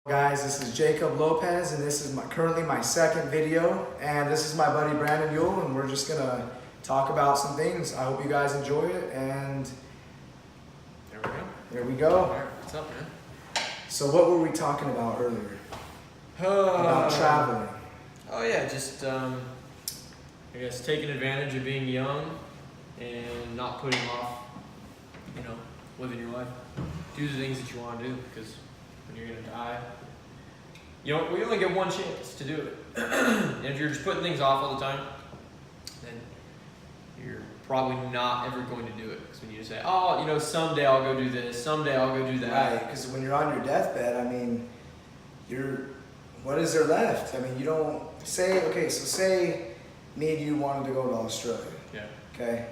Guys, this is Jacob Lopez, and this is currently my second video, and this is my buddy Brandon Yule, and we're just gonna talk about some things. I hope you guys enjoy it, and There we go. there we go. All right, what's up, man? So what were we talking about earlier? About traveling. Oh yeah, just I guess taking advantage of being young and not putting off, living your life. Do the things that you want to do, because when you're gonna die, we only get one chance to do it. And if you're just putting things off all the time, then you're probably not ever going to do it. Because when you say, oh, someday I'll go do this, someday I'll go do that. Right, because when you're on your deathbed, what is there left? You don't say, okay, so say me and you wanted to go to Australia. Yeah. Okay?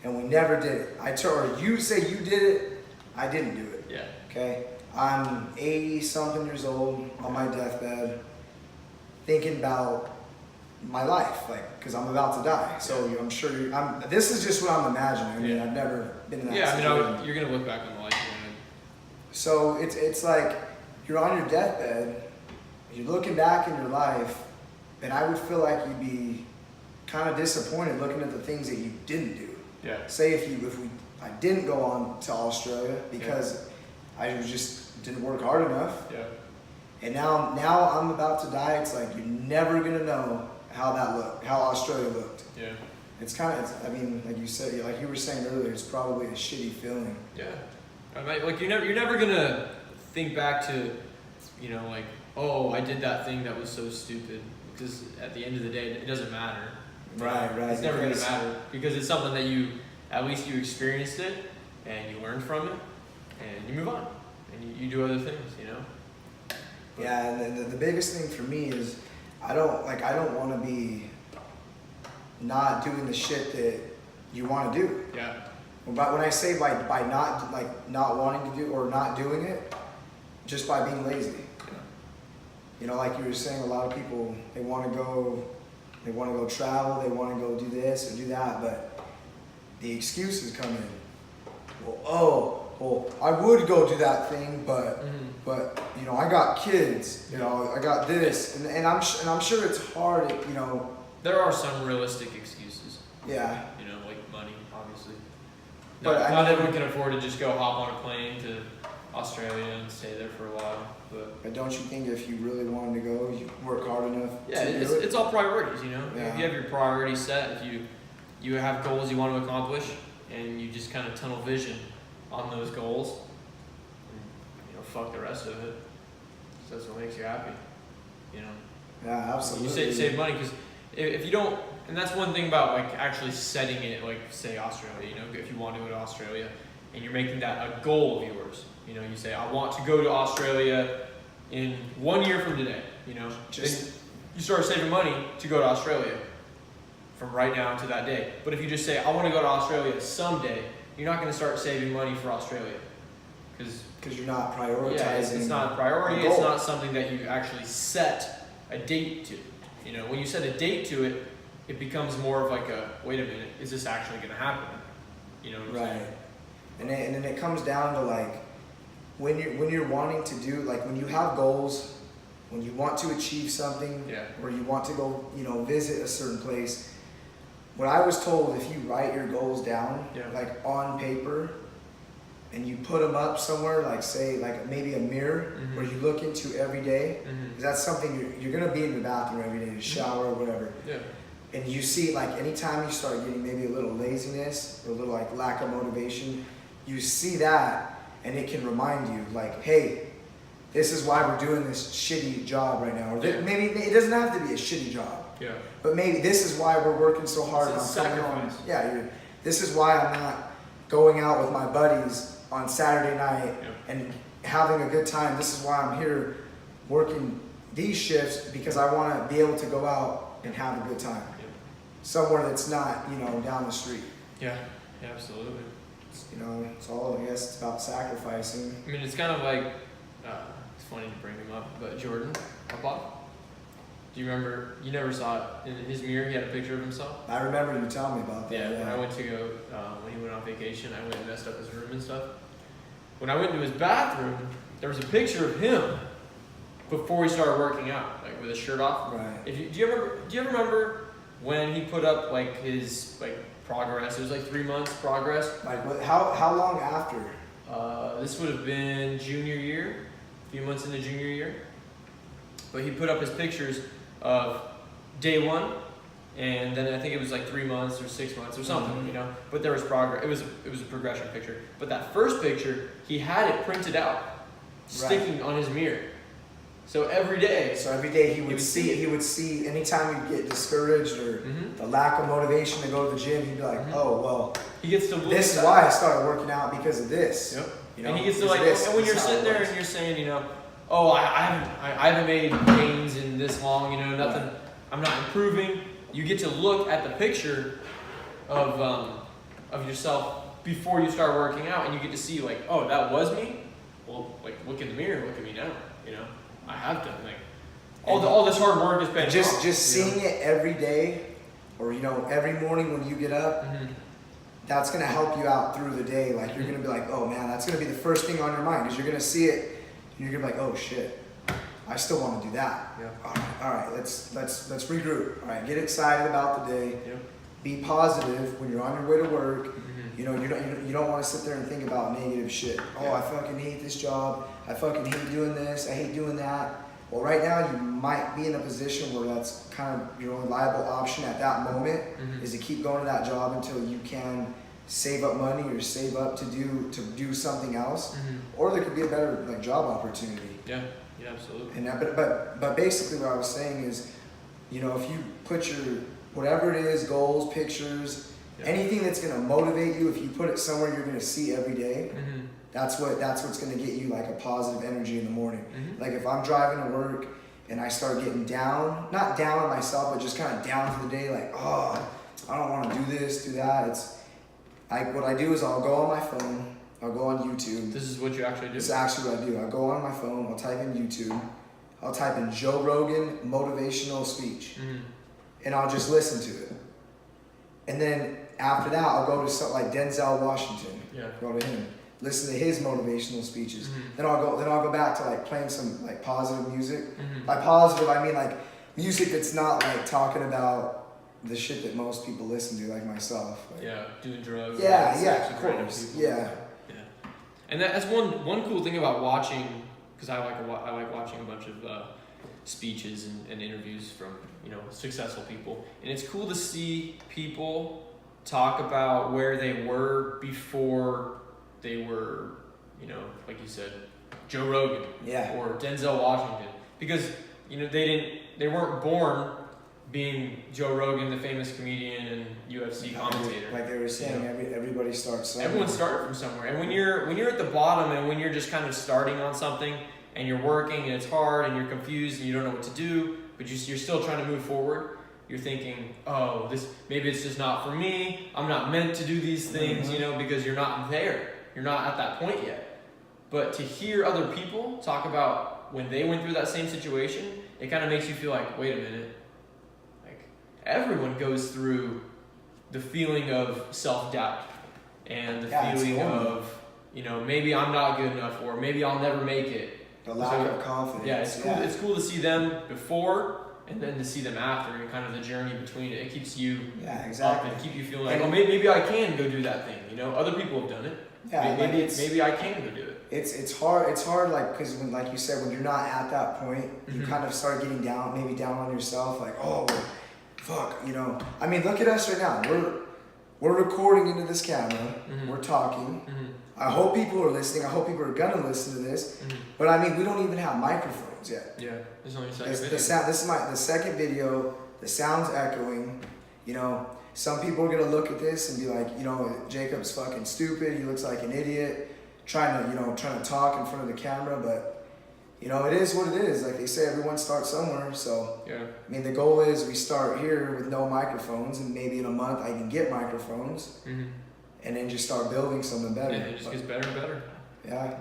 And we never did it. Or you say you did it, I didn't do it. Yeah. Okay? I'm 80-something years old on my deathbed, thinking about my life, because I'm about to die. So I'm sure this is just what I'm imagining. I've never been in that situation. You're gonna look back on the life you had. So it's like you're on your deathbed, you're looking back in your life, and I would feel like you'd be kind of disappointed looking at the things that you didn't do. Yeah. Say I didn't go on to Australia because I just didn't work hard enough. Yeah. And now I'm about to die. It's like you're never gonna know how that looked, how Australia looked. Yeah. It's kind of, like you said, like you were saying earlier, it's probably a shitty feeling. Yeah. You're never gonna think back to, oh, I did that thing that was so stupid, because at the end of the day, it doesn't matter. Right. It's never gonna matter, because it's something that at least you experienced it and you learned from it and you move on and you do other things, Yeah, and the biggest thing for me is I don't want to be not doing the shit that you want to do. Yeah. But when I say by not wanting to do or not doing it, just by being lazy. Yeah. Like you were saying, a lot of people, they want to go travel, they want to go do this or do that, but the excuses come in. Well, I would go do that thing, but I got kids, I got this, and I'm sure it's hard, There are some realistic excuses. Yeah. Like money, obviously. But not everyone can afford to just go hop on a plane to Australia and stay there for a while. But don't you think if you really wanted to go, you work hard enough to do it? It's all priorities, Yeah. If you have your priorities set, if you have goals you want to accomplish, and you just kind of tunnel vision on those goals, and, fuck the rest of it. So that's what makes you happy, Yeah, absolutely. You save money, because if you don't, and that's one thing about actually setting it, say Australia, if you want to go to Australia and you're making that a goal of yours, you say, I want to go to Australia in 1 year from today, then you start saving money to go to Australia from right now to that day. But if you just say, I want to go to Australia someday, you're not going to start saving money for Australia. Because you're not prioritizing. Yeah, it's not a priority. It's not something that you actually set a date to. When you set a date to it, it becomes more of wait a minute, is this actually going to happen? You know what I'm saying? And then it comes down to when you're wanting to do, when you have goals, when you want to achieve something, or you want to go, visit a certain place. What I was told, if you write your goals down, on paper, and you put them up somewhere, maybe a mirror, where you look into every day, because that's something you're going to be in the bathroom every day to shower or whatever. Yeah. And you see, anytime you start getting maybe a little laziness or a little lack of motivation, you see that, and it can remind you, hey, this is why we're doing this shitty job right now. Or maybe it doesn't have to be a shitty job. Yeah. But maybe this is why we're working so hard. It's a sacrifice. This is why I'm not going out with my buddies on Saturday night and having a good time. This is why I'm here working these shifts, because I want to be able to go out and have a good time. Somewhere that's not, down the street. Yeah, absolutely. It's all, I guess, it's about sacrificing. It's kind of it's funny to bring him up, but Jordan, do you remember, you never saw it, in his mirror he had a picture of himself? I remember you telling me about that. Yeah, when I went to go, when he went on vacation, I went and messed up his room and stuff. When I went into his bathroom, there was a picture of him before he started working out, like with his shirt off. Right. Do you ever remember when he put up like his like progress? It was like 3 months progress. Like what? How long after? This would have been junior year, a few months into junior year. But he put up his pictures of day one, and then I think it was like 3 months or 6 months or something, you know. But there was progress. It was a progression picture. But that first picture, he had it printed out, sticking on his mirror. So every day. So every day he would see anytime he'd get discouraged or the lack of motivation to go to the gym, he'd be like, oh well. He gets to look this is why I started working out, because of this. Yep. You know, and he gets to like, and when you're sitting there and you're saying, you know, oh, I haven't made gains in this long, you know, nothing. Right. I'm not improving. You get to look at the picture of yourself before you start working out, and you get to see like, oh, that was me. Well, like look in the mirror, look at me now. You know, I have done like all this hard work has been just seeing it every day, or you know, every morning when you get up. That's gonna help you out through the day. Like you're gonna be like, oh man, that's gonna be the first thing on your mind, because you're gonna see it. And you're gonna be like, oh shit, I still want to do that. Yeah. All right, let's regroup. All right, get excited about the day. Yeah. Be positive when you're on your way to work. You know, you don't want to sit there and think about negative shit. Oh, I fucking hate this job. I fucking hate doing this. I hate doing that. Well, right now you might be in a position where that's kind of your only viable option at that moment is to keep going to that job until you can save up money or save up to do something else, or there could be a better like job opportunity. Yeah, absolutely. And but basically what I was saying is, you know, if you put your whatever it is, goals, pictures, anything that's gonna motivate you, if you put it somewhere you're gonna see every day, that's what's gonna get you like a positive energy in the morning. Like if I'm driving to work and I start getting down, not down on myself, but just kind of down for the day, like, oh, I don't want to do this, do that. What I do is I'll go on my phone, I'll go on YouTube. This is what you actually do? This is actually what I do. I'll go on my phone, I'll type in YouTube, I'll type in Joe Rogan motivational speech, and I'll just listen to it. And then after that, I'll go to something like Denzel Washington. Yeah. Go to him, listen to his motivational speeches. Then I'll go back to like playing some like positive music. By positive, I mean like music that's not like talking about the shit that most people listen to, like myself. Like, doing drugs. Of course. Yeah. And that's one cool thing about watching, because I like watching a bunch of speeches and interviews from, you know, successful people, and it's cool to see people talk about where they were before they were, you know, like you said, Joe Rogan, or Denzel Washington, because you know they weren't born being Joe Rogan, the famous comedian and UFC commentator. Like they were saying, everybody starts somewhere. Everyone started from somewhere. And when you're at the bottom, and when you're just kind of starting on something and you're working and it's hard and you're confused and you don't know what to do, but you're still trying to move forward, you're thinking, oh, maybe it's just not for me. I'm not meant to do these things, you know, because you're not there. You're not at that point yet. But to hear other people talk about when they went through that same situation, it kind of makes you feel like, wait a minute. Everyone goes through the feeling of self-doubt and the feeling of, you know, maybe I'm not good enough, or maybe I'll never make it. The lack of confidence. Yeah, it's cool. It's cool to see them before and then to see them after, and kind of the journey between it. It keeps you up and keep you feeling like, oh, maybe I can go do that thing. You know, other people have done it. Yeah, maybe I can go do it. It's hard. It's hard, like, because when, like you said, when you're not at that point, you kind of start getting down on yourself, like, oh. Fuck, you know. I mean, look at us right now. We're recording into this camera. We're talking. I hope people are listening. I hope people are gonna listen to this. But I mean, we don't even have microphones yet. Yeah, there's only a second video. This is the second video. The sound's echoing. You know, some people are gonna look at this and be like, you know, Jacob's fucking stupid. He looks like an idiot, trying to talk in front of the camera, but. You know, it is what it is. Like they say, everyone starts somewhere. So, I mean, the goal is we start here with no microphones, and maybe in a month I can get microphones, and then just start building something better. Yeah, it just gets better and better. Yeah.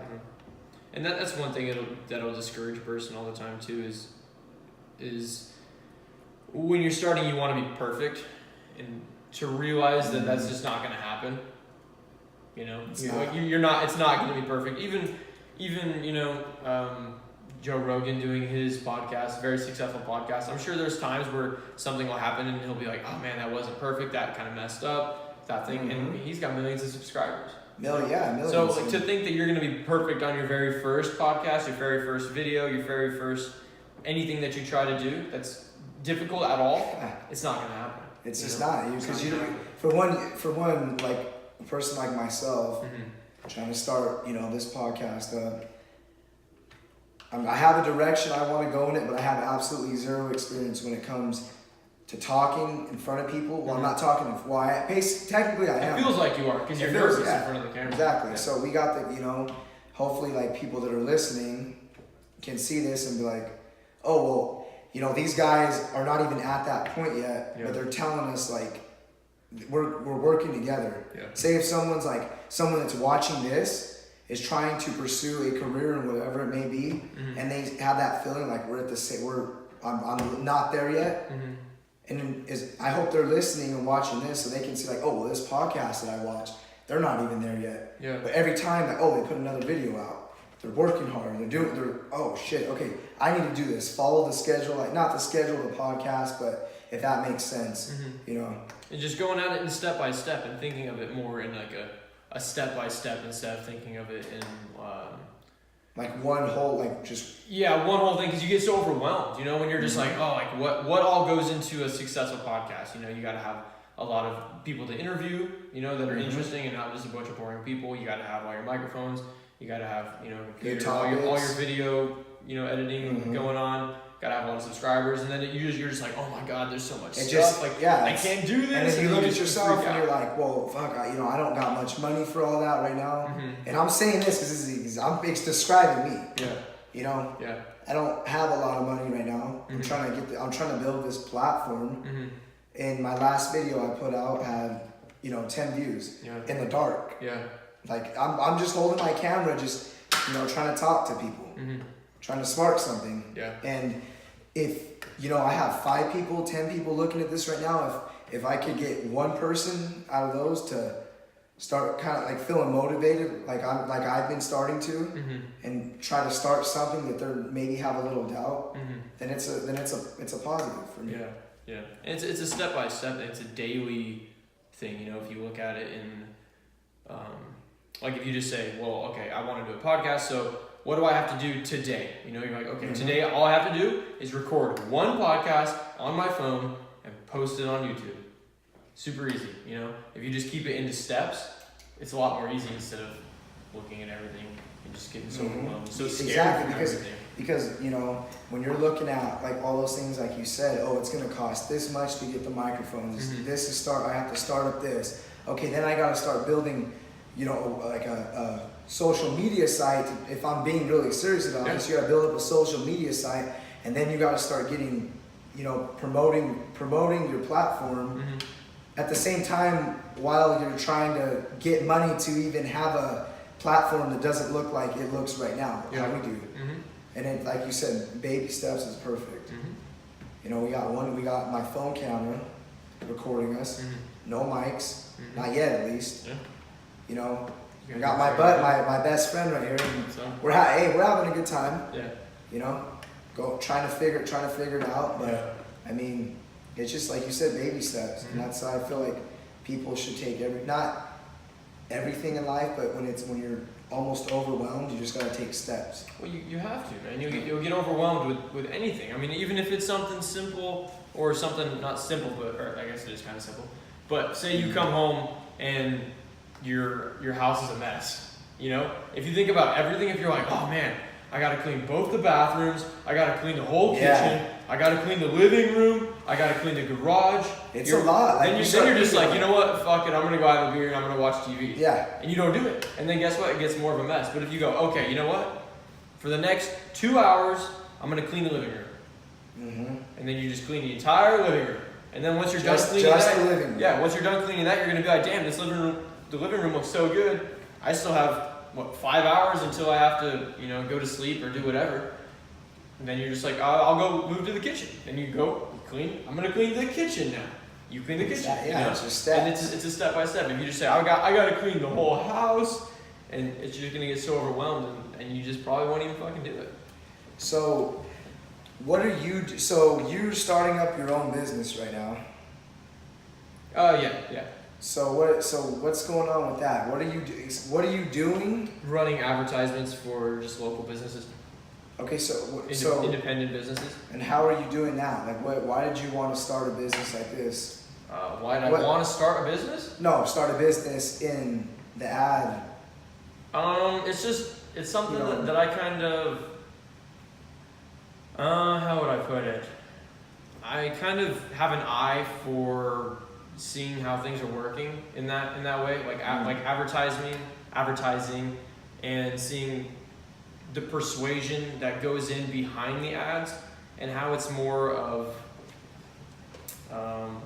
And that's one thing that'll discourage a person all the time too. Is when you're starting, you want to be perfect, and to realize that that's just not going to happen. You know, you're not. It's not going to be perfect. Even you know. Joe Rogan doing his podcast, very successful podcast. I'm sure there's times where something will happen and he'll be like, oh man, that wasn't perfect, that kind of messed up, that thing, and he's got millions of subscribers. Millions. So like, to think that you're going to be perfect on your very first podcast, your very first video, your very first anything that you try to do that's difficult at all, it's not going to happen. It's just not. Because for one, like a person like myself, trying to start, this podcast up, I have a direction I want to go in it, but I have absolutely zero experience when it comes to talking in front of people. Well, I'm not talking. Technically I am. It feels like you are because you're nervous in front of the camera. Exactly. Yeah. So we got the, hopefully like people that are listening can see this and be like, oh, well, these guys are not even at that point yet, but they're telling us like we're working together. Yeah. Say if someone that's watching this is trying to pursue a career in whatever it may be, and they have that feeling like we're at the same, I'm not there yet. And I hope they're listening and watching this so they can see like, oh, well, this podcast that I watch, they're not even there yet. Yeah. But every time they put another video out, they're working hard. Oh shit, okay, I need to do this. Follow the schedule, like not the schedule of the podcast, but if that makes sense, And just going at it in step by step and thinking of it more in like a step by step instead of thinking of it in like one whole one whole thing, because you get so overwhelmed, when you're just like, oh, like what all goes into a successful podcast. You got to have a lot of people to interview, that are interesting and not just a bunch of boring people. You got to have all your microphones. You got to have all your video editing going on. Got to have a lot of subscribers, and then you're just like, oh my god, there's so much stuff. I can't do this. And then you look at yourself and you're like, well, fuck, I don't got much money for all that right now. And I'm saying this because it's describing me. Yeah. I don't have a lot of money right now. I'm trying to build this platform. And my last video I put out had 10 views in the dark. Yeah. Like I'm just holding my camera, just trying to talk to people, trying to spark something. Yeah. And if I have 5 people, 10 people looking at this right now, if I could get one person out of those to start kind of like feeling motivated, like I've been starting to, and try to start something that they're maybe have a little doubt, then it's a positive for me. Yeah. And it's a step by step. It's a daily thing. If you look at it in, like if you just say, well, okay, I want to do a podcast, so what do I have to do today? You're like, okay, today all I have to do is record one podcast on my phone and post it on YouTube. Super easy, If you just keep it into steps, it's a lot more easy instead of looking at everything and just getting so overwhelmed, so scared. Exactly, because when you're looking at like all those things, like you said, oh, it's gonna cost this much to get the microphones. This is I have to start up this. Okay, then I gotta start building, like a social media site. If I'm being really serious about this, you gotta build up a social media site, and then you gotta start getting, promoting your platform. At the same time, while you're trying to get money to even have a platform that doesn't look like it looks right now, how we do. And then, like you said, baby steps is perfect. We got my phone camera recording us, no mics, not yet at least. I got my best friend right here. And we're having a good time. Yeah. Trying to figure it out, but I mean, it's just like you said, baby steps, and that's how I feel like people should take not everything in life, but when you're almost overwhelmed, you just gotta take steps. Well, you have to, man. You'll get overwhelmed with anything. I mean, even if it's something simple or something not simple, or I guess it is kind of simple. But say you come home and your house is a mess. If you think about everything, if you're like, oh man, I gotta clean both the bathrooms, I gotta clean the whole kitchen, I gotta clean the living room, I gotta clean the garage. It's a lot. Then you're just like, you know what, fuck it, I'm gonna go have a beer and I'm gonna watch TV. Yeah. And you don't do it. And then guess what? It gets more of a mess. But if you go, okay, you know what? For the next 2 hours, I'm gonna clean the living room. And then you just clean the entire living room. And then once you're done cleaning that, once you're done cleaning that, you're gonna be like, damn, the living room looks so good. I still have 5 hours until I have to, go to sleep or do whatever. And then you're just like, I'll go move to the kitchen. And you go clean. I'm gonna clean the kitchen now. You clean the kitchen. It's a step. And it's a step by step. If you just say, I gotta clean the whole house, and it's just gonna get so overwhelmed, and you just probably won't even fucking do it. So, what are you? So you're starting up your own business right now. Yeah. So what's going on with that? What are you doing? Running advertisements for just local businesses. Okay, so independent businesses. And how are you doing that? Like, why did you want to start a business like this? Why did I want to start a business? No, start a business in the ad. It's something that I kind of. How would I put it? I kind of have an eye for seeing how things are working in that way, like advertising, and seeing the persuasion that goes in behind the ads, and how it's more of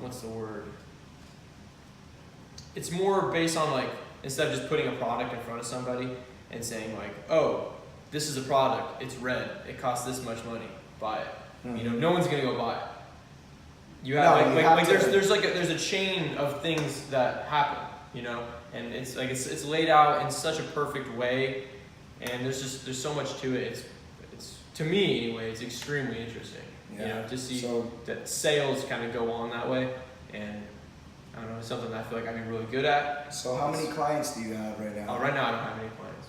what's the word? It's more based on, like, instead of just putting a product in front of somebody and saying like, oh, this is a product, it's red, it costs this much money, buy it. Mm-hmm. No one's gonna go buy it. There's a chain of things that happen, and it's laid out in such a perfect way, and there's so much to it. It's to me anyway, it's extremely interesting. To see that sales kind of go on that way, and I don't know, it's something that I feel like I'd be really good at. So how many clients do you have right now? Right now I don't have any clients.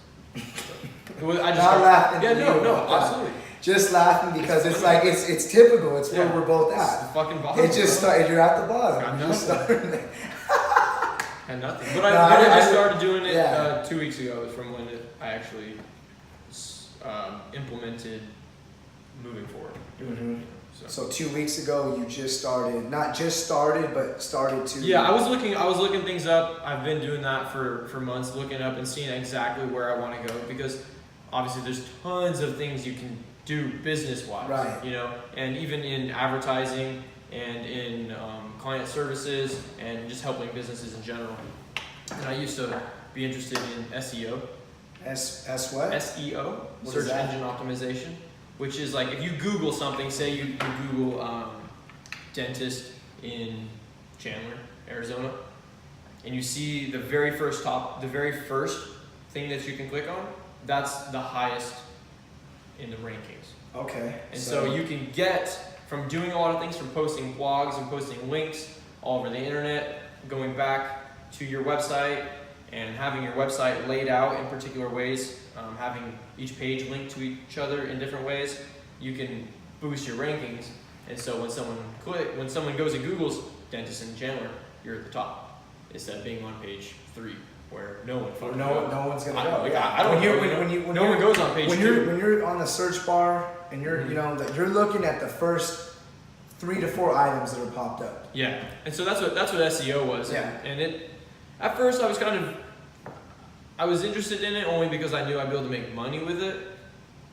Laughing. Yeah, no, absolutely. Just laughing because it's like it's typical. It's where we're both at. It's the fucking bottom. It just started. You're at the bottom. Got nothing. Had nothing. But I started doing it 2 weeks ago. From when I actually implemented moving forward. Mm-hmm. So 2 weeks ago, you just started. Not just started, but started to. Yeah, I was looking things up. I've been doing that for months, looking up and seeing exactly where I want to go, because obviously there's tons of things you can do business-wise, right? And even in advertising and in client services and just helping businesses in general. And I used to be interested in SEO. What? SEO, search engine optimization, which is like if you Google something, say you Google dentist in Chandler, Arizona, and you see the very first thing that you can click on, that's the highest in the rankings. Okay. And so you can get, from doing a lot of things, from posting blogs and posting links all over the internet, going back to your website and having your website laid out in particular ways, having each page linked to each other in different ways, you can boost your rankings. And so when someone goes and Googles dentist in Chandler, you're at the top, instead of being on page 3. Where no one fucking goes. No one's gonna go. I don't know. No one goes on page 2. When you're on the search bar and you're you're looking at the first 3 to 4 items that are popped up. Yeah, and so that's what SEO was. Yeah. And it, at first I was interested in it only because I knew I'd be able to make money with it.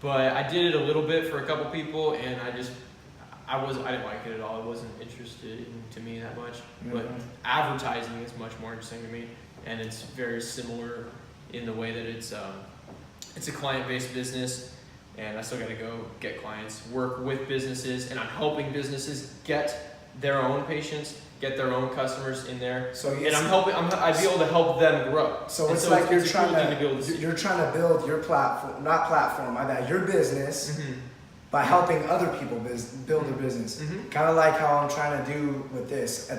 But I did it a little bit for a couple people, and I didn't like it at all. It wasn't interested to me that much. Mm-hmm. But advertising is much more interesting to me. And it's very similar in the way that it's a client-based business, and I still got to go get clients, work with businesses, and I'm helping businesses get their own patients, get their own customers in there. I'd be able to help them grow. So it's like you're trying to build your platform, your business, mm-hmm. by helping other people build their business. Mm-hmm. Kind of like how I'm trying to do with this.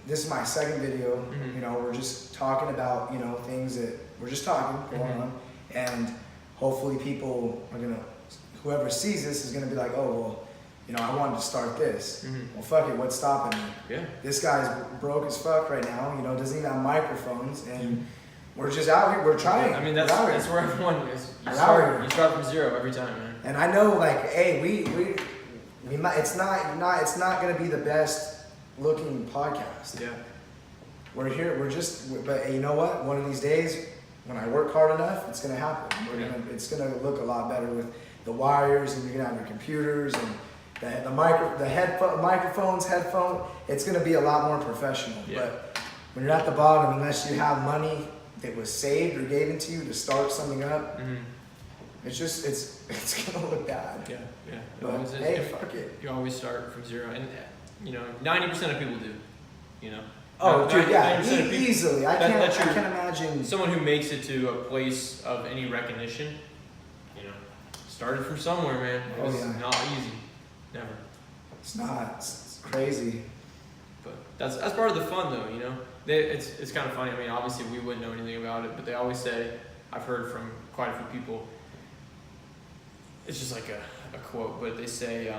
This is my second video. Mm-hmm. We're just talking about, things that we're just talking going mm-hmm. on. And hopefully people are whoever sees this is going to be like, oh, well, I wanted to start this. Mm-hmm. Well, fuck it. What's stopping me? Yeah. This guy's broke as fuck right now, doesn't even have microphones. And mm-hmm. we're just out here. We're trying. I mean, that's where everyone is. You start from zero every time, man. And I know, like, hey, we might, it's not going to be the best looking podcast. Yeah. We're here, but you know what? One of these days, when I work hard enough, it's gonna happen. It's gonna look a lot better with the wires, and you're gonna have your computers and microphones, headphone. It's gonna be a lot more professional. Yeah. But when you're at the bottom, unless you have money that was saved or given to you to start something up, mm-hmm. it's gonna look bad. Yeah. But hey, fuck it. You always start from zero, and 90% of people do, Oh, dude, yeah, easily. I can't imagine someone who makes it to a place of any recognition, started from somewhere, man. It was not easy. Never. It's not. It's crazy. But that's part of the fun, though. You know, it's kind of funny. I mean, obviously we wouldn't know anything about it, but they always say, I've heard from quite a few people. It's just like a quote, but they say,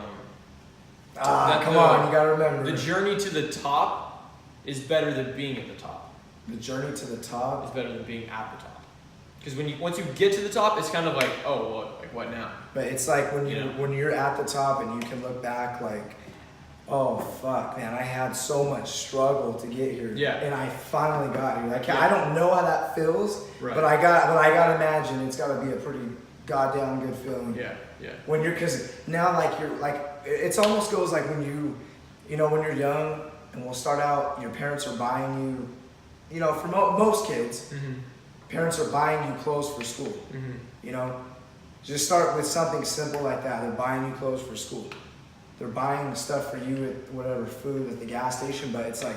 come on, you gotta remember. The journey to the top is better than being at the top. The journey to the top is better than being at the top. Because once you get to the top, it's kind of like, oh, well, like what now? But it's like when you're at the top and you can look back like, oh fuck, man, I had so much struggle to get here. Yeah. And I finally got here. Like I don't know how that feels, right. but I gotta imagine it's gotta be a pretty goddamn good feeling. Yeah. When because now like you're like it almost goes like when you know when you're young and we'll start out, your parents are buying you know, for most kids, parents are buying you clothes for school. You know, just start with something simple like that. They're buying you clothes for school. They're buying stuff for you at whatever food at the gas station. But it's like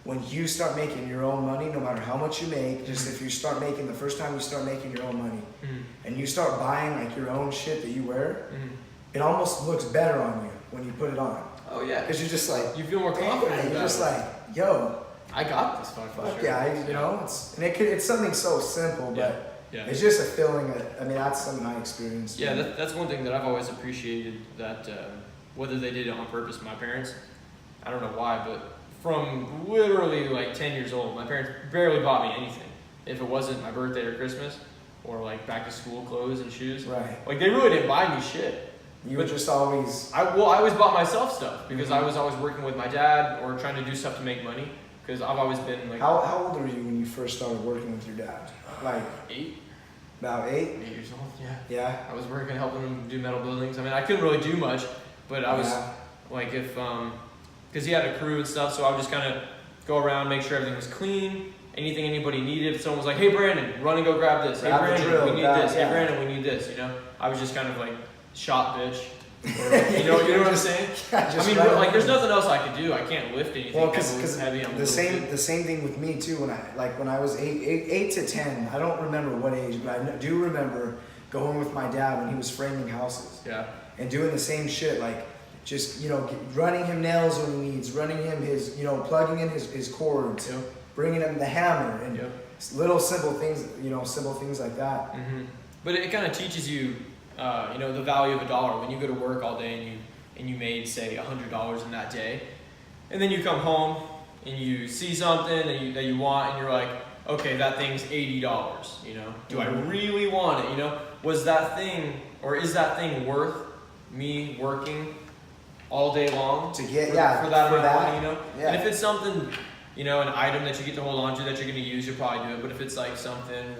when you start making your own money, no matter how much you make, just if you start making the first time you start making your own money, and you start buying like your own shit that you wear, it almost looks better on you when you put it on. Oh yeah, because you're just like you feel more confident. You're just like, yo. I got this fuck sure. Yeah, you know, it's something so simple, but it's just a feeling that, I mean, that's something I experienced. Yeah, that's one thing that I've always appreciated, that whether they did it on purpose, my parents, I don't know why, but from literally like 10 years old, my parents barely bought me anything. If it wasn't my birthday or Christmas, or like back to school clothes and shoes. Right. Like they really didn't buy me shit. You were just always... I always bought myself stuff, because I was always working with my dad or trying to do stuff to make money. Because I've always been like... How old were you when you first started working with your dad? Like 8. About 8? 8 years old, yeah. Yeah. I was working, helping him do metal buildings. I mean, I couldn't really do much, but I was like, if because he had a crew and stuff, so I would just kind of go around, make sure everything was clean. Anything anybody needed, if someone was like, "Hey Brandon, run and go grab this." "Hey Brandon, we need this." "Hey Brandon, we need this." You know, I was just kind of like shop bitch. Or, you know what I'm saying? I mean, like, there's nothing else I could do. I can't lift anything. Well, because the same thing with me too. When I was 8 to 10, I don't remember what age, but I do remember going with my dad when he was framing houses. Yeah. And doing the same shit, like just running him nails when he needs, running him his plugging in his cords, bringing him the hammer, and little simple things like that. But it kind of teaches you. The value of a dollar. When you go to work all day and you made, say, $100 in that day, and then you come home and you see something that you want, and you're like, okay, that thing's $80. You know, do I really want it? You know, was that thing, or is that thing worth me working all day long to get for that amount of money? You know, yeah. And if it's something, an item that you get to hold on to that you're going to use, you'll probably do it. But if it's like something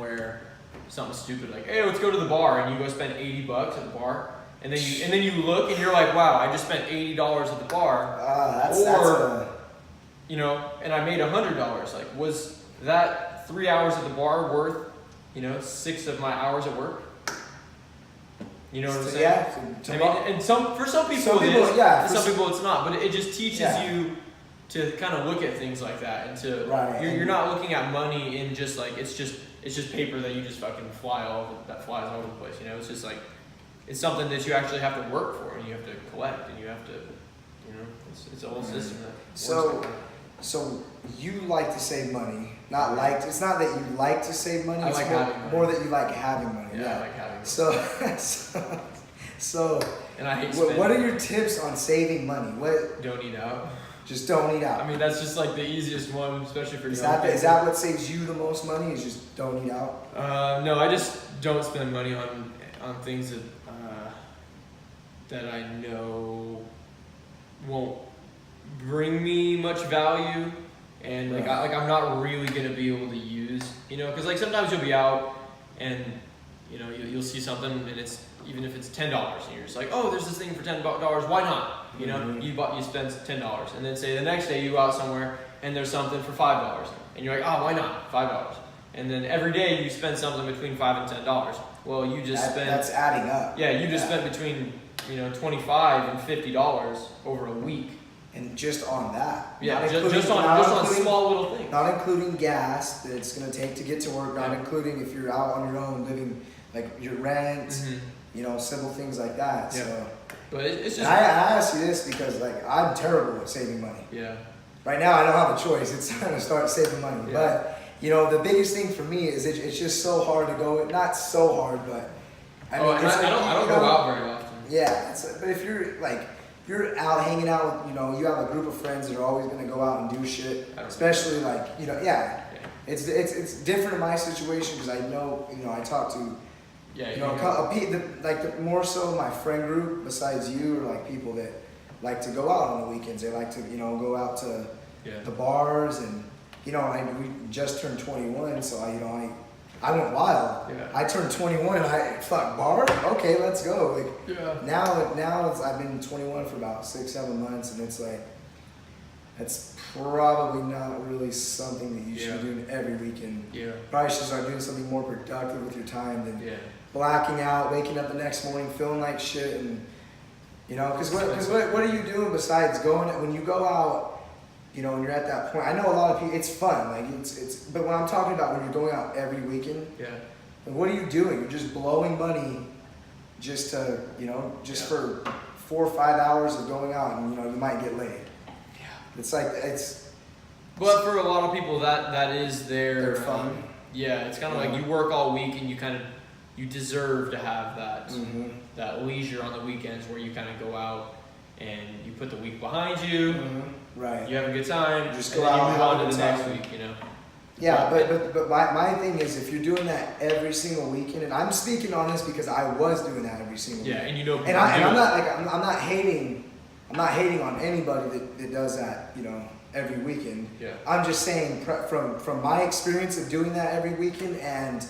something stupid like, hey, let's go to the bar, and you go spend $80 at the bar, and then you look and you're like, wow, I just spent $80 at the bar, and I made $100. Like, was that 3 hours at the bar worth 6 of my hours at work? You know what I'm saying? Yeah. I mean, and for some people it is, for some people it's not, but it just teaches you to kind of look at things like that, and you're not looking at money in just like it's just paper that you just fucking flies all over the place. It's just like it's something that you actually have to work for, and you have to collect, and you have to, it's a whole system that. So you like to save money? It's not that you like to save money. It's more that you like having money. Yeah, I like having money. So. And I hate spending. What are your tips on saving money? Don't eat out. Just don't eat out. I mean, that's just like the easiest one, especially for Is that what saves you the most money? Is just don't eat out? No, I just don't spend money on things that I know won't bring me much value, and I'm not really gonna be able to use. Because like sometimes you'll be out and you'll see something, and it's even if it's $10, and you're just like, oh, there's this thing for $10, why not? You spend $10, and then say the next day you go out somewhere and there's something for $5, and you're like, oh, why not? $5. And then every day you spend something between $5 and $10. Well, you just spent. That's adding up. Yeah, you just spent between $25 and $50 over a week. And just on that. Yeah, just on small little things. Not including gas that it's gonna take to get to work. Not including if you're out on your own living, like your rent. simple things like that. Yeah. So, but it's just. I ask you this because like I'm terrible at saving money. Yeah. Right now I don't have a choice. It's time to start saving money. Yeah. But the biggest thing for me is it's just so hard to go. Not so hard, but I don't go out very often. Yeah, but if you're out hanging out with, you have a group of friends that are always gonna go out and do shit. Especially like, it's different in my situation because I know, I talk to, more so my friend group besides you are like people that like to go out on the weekends. They like to, go out to the bars and, we just turned 21, so I went wild. Yeah. I turned 21 and bar? Okay, let's go. Now I've been 21 for about 6-7 months and it's like, that's probably not really something that you should be doing every weekend. Yeah. Probably should start doing something more productive with your time than blacking out, waking up the next morning, feeling like shit and, cause what are you doing besides when you go out, when you're at that point, I know a lot of people, it's fun, like but when I'm talking about when you're going out every weekend, like what are you doing? You're just blowing money just to, for 4 or 5 hours of going out and, you might get laid. Yeah. But for a lot of people that is their fun. It's kind of like you work all week and you deserve to have that, that leisure on the weekends where you kind of go out and you put the week behind you. Right. You have a good time. Just go out and you and move on have to a the good next time. week, Yeah, but my thing is if you're doing that every single weekend, and I'm speaking on this because I was doing that every single weekend. And I'm not hating on anybody that does that, every weekend. Yeah. I'm just saying from my experience of doing that every weekend and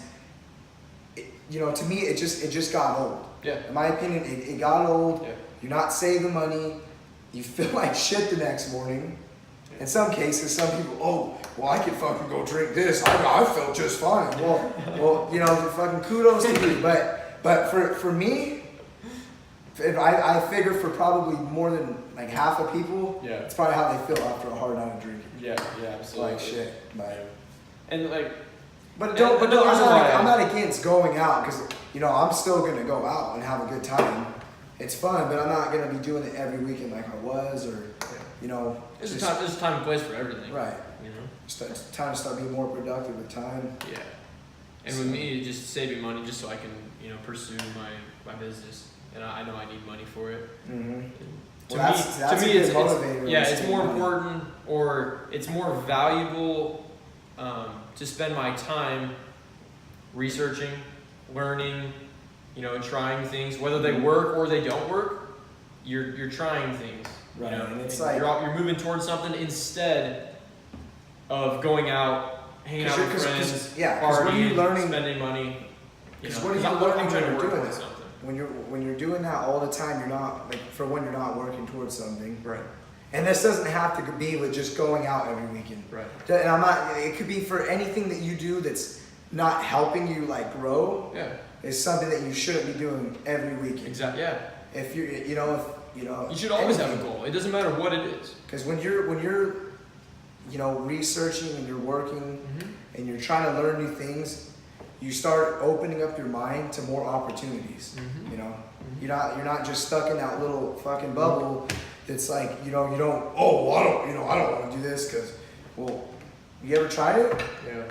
to me it just got old. Yeah. In my opinion, it got old. Yeah. You're not saving money. You feel like shit the next morning. In some cases, some people, I could fucking go drink this. I felt just fine. Well, fucking kudos to you. But for me, I figure for probably more than like half of people, it's probably how they feel after a hard night of drinking. Yeah, absolutely. Like shit. And like, I'm not against going out because I'm still gonna go out and have a good time. It's fun, but I'm not gonna be doing it every weekend like I was, or there's a time and place for everything. Right. It's time to start being more productive with time. Yeah. And with me, just saving money just so I can pursue my business, and I know I need money for it. Mm-hmm. To me, it's motivator. It's more important, or it's more valuable to spend my time researching, learning, and trying things, whether they work or they don't work. You're trying things, right? And it's like you're moving towards something instead of going out, hanging out with friends, partying, spending money. Because what are you learning when you're doing that? When you're doing that all the time, you're not you're not working towards something, right? And this doesn't have to be with just going out every weekend, right? And I'm not. It could be for anything that you do that's not helping you grow. Yeah. Is something that you shouldn't be doing every weekend. Exactly. Yeah. If you should always have a goal. It doesn't matter what it is. Because when you're researching and you're working and you're trying to learn new things, you start opening up your mind to more opportunities. You're not just stuck in that little fucking bubble. That's like I don't want to do this because you ever tried it? Yeah.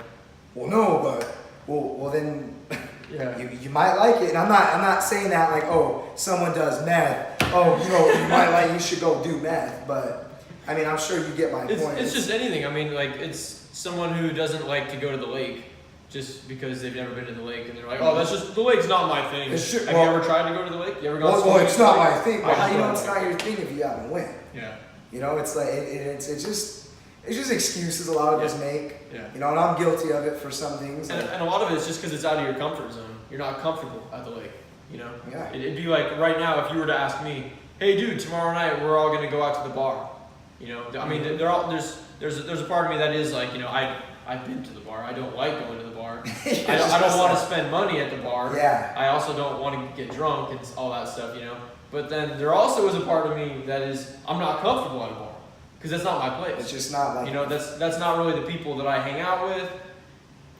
Well, no, but well then. Yeah. You might like it, and I'm not saying that like someone does meth. You should go do meth, but I mean I'm sure you get my point. It's just anything. I mean it's someone who doesn't like to go to the lake just because they've never been to the lake and they're like that's just the lake's not my thing. Have you ever tried to go to the lake? You ever gone? Well, it's not my thing. But how you know it's not your thing if you haven't went? Yeah. It's like it's just excuses a lot of us make. Yeah. And I'm guilty of it for some things. And a lot of it is just because it's out of your comfort zone. You're not comfortable at the lake. Yeah. It'd be like right now if you were to ask me, hey dude, tomorrow night we're all gonna go out to the bar. I mean there's a part of me that is like I've been to the bar. I don't like going to the bar. I don't want to spend money at the bar. Yeah. I also don't want to get drunk and all that stuff. But then there also is a part of me that is I'm not comfortable at a bar. Because that's not my place. It's just not like that's not really the people that I hang out with.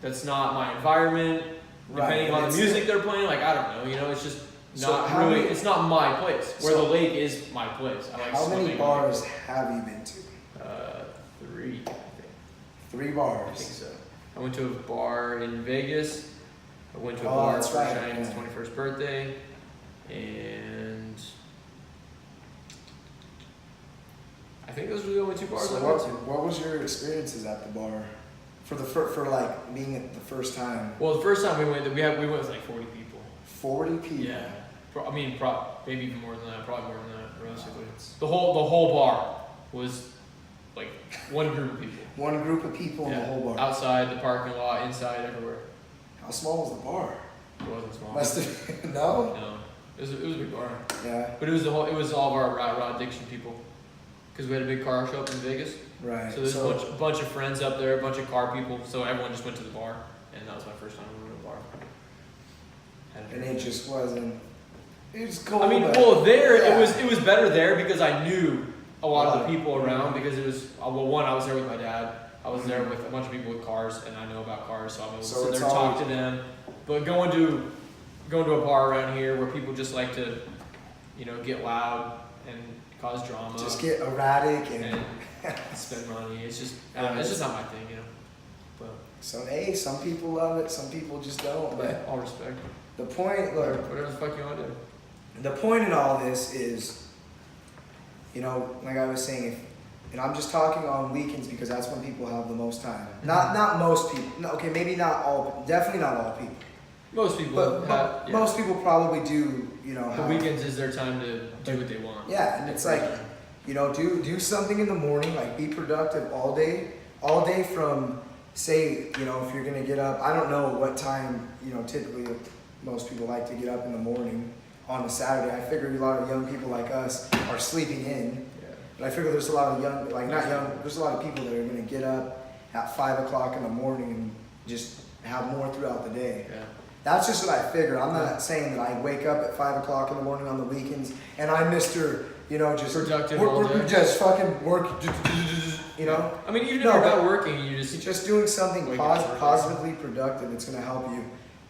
That's not my environment. Depending on the music they're playing, I don't know. It's just It's not my place. Where the lake is my place. I like how swimming. many bars have you been to? 3, I think. 3 bars. I think so. I went to a bar in Vegas. I went to a bar for Cheyenne's 21st birthday, and I think those were the only 2 bars I went to. What was your experiences at the bar for like being at the first time? Well, the first time we went with like 40 people. 40 people. Yeah. Maybe even more than that. Probably more than that, realistically. The whole bar was like one group of people. One group of people in the whole bar. Outside the parking lot, inside, everywhere. How small was the bar? It wasn't small. Must have no. No, it was a big bar. Yeah. But it was all of our raw addiction people, because we had a big car show up in Vegas. Right. So there's a bunch of friends up there, a bunch of car people. So everyone just went to the bar, and that was my first time going to a bar. And it just wasn't. It was cool. I mean, it was better there because I knew a lot of the people around, because it was I was there with my dad. I was there with a bunch of people with cars, and I know about cars, so I'm able to sit there and talk to them. But going to a bar around here where people just like to, get loud and cause drama, just get erratic and spend money. It's just not my thing, But some people love it, some people just don't. But all respect. The point, look, whatever the fuck you want to do. The point in all this is, like I was saying, and I'm just talking on weekends because that's when people have the most time. Mm-hmm. Not most people. No, okay, maybe not all. Definitely not all people. Most people. But most people probably do. The weekends is their time to do what they want. Yeah, and it's like, do something in the morning. Like, be productive all day from, say, if you're gonna get up. I don't know what time. Typically most people like to get up in the morning on a Saturday. I figure a lot of young people like us are sleeping in. But I figure there's a lot of there's a lot of people that are going to get up at 5 o'clock in the morning and just have more throughout the day. Yeah. That's just what I figure. I'm not saying that I wake up at 5 o'clock in the morning on the weekends and I'm Mr. Just productive all day. Just fucking work, I mean, even if you're not working, you're just doing something positively productive. It's going to help you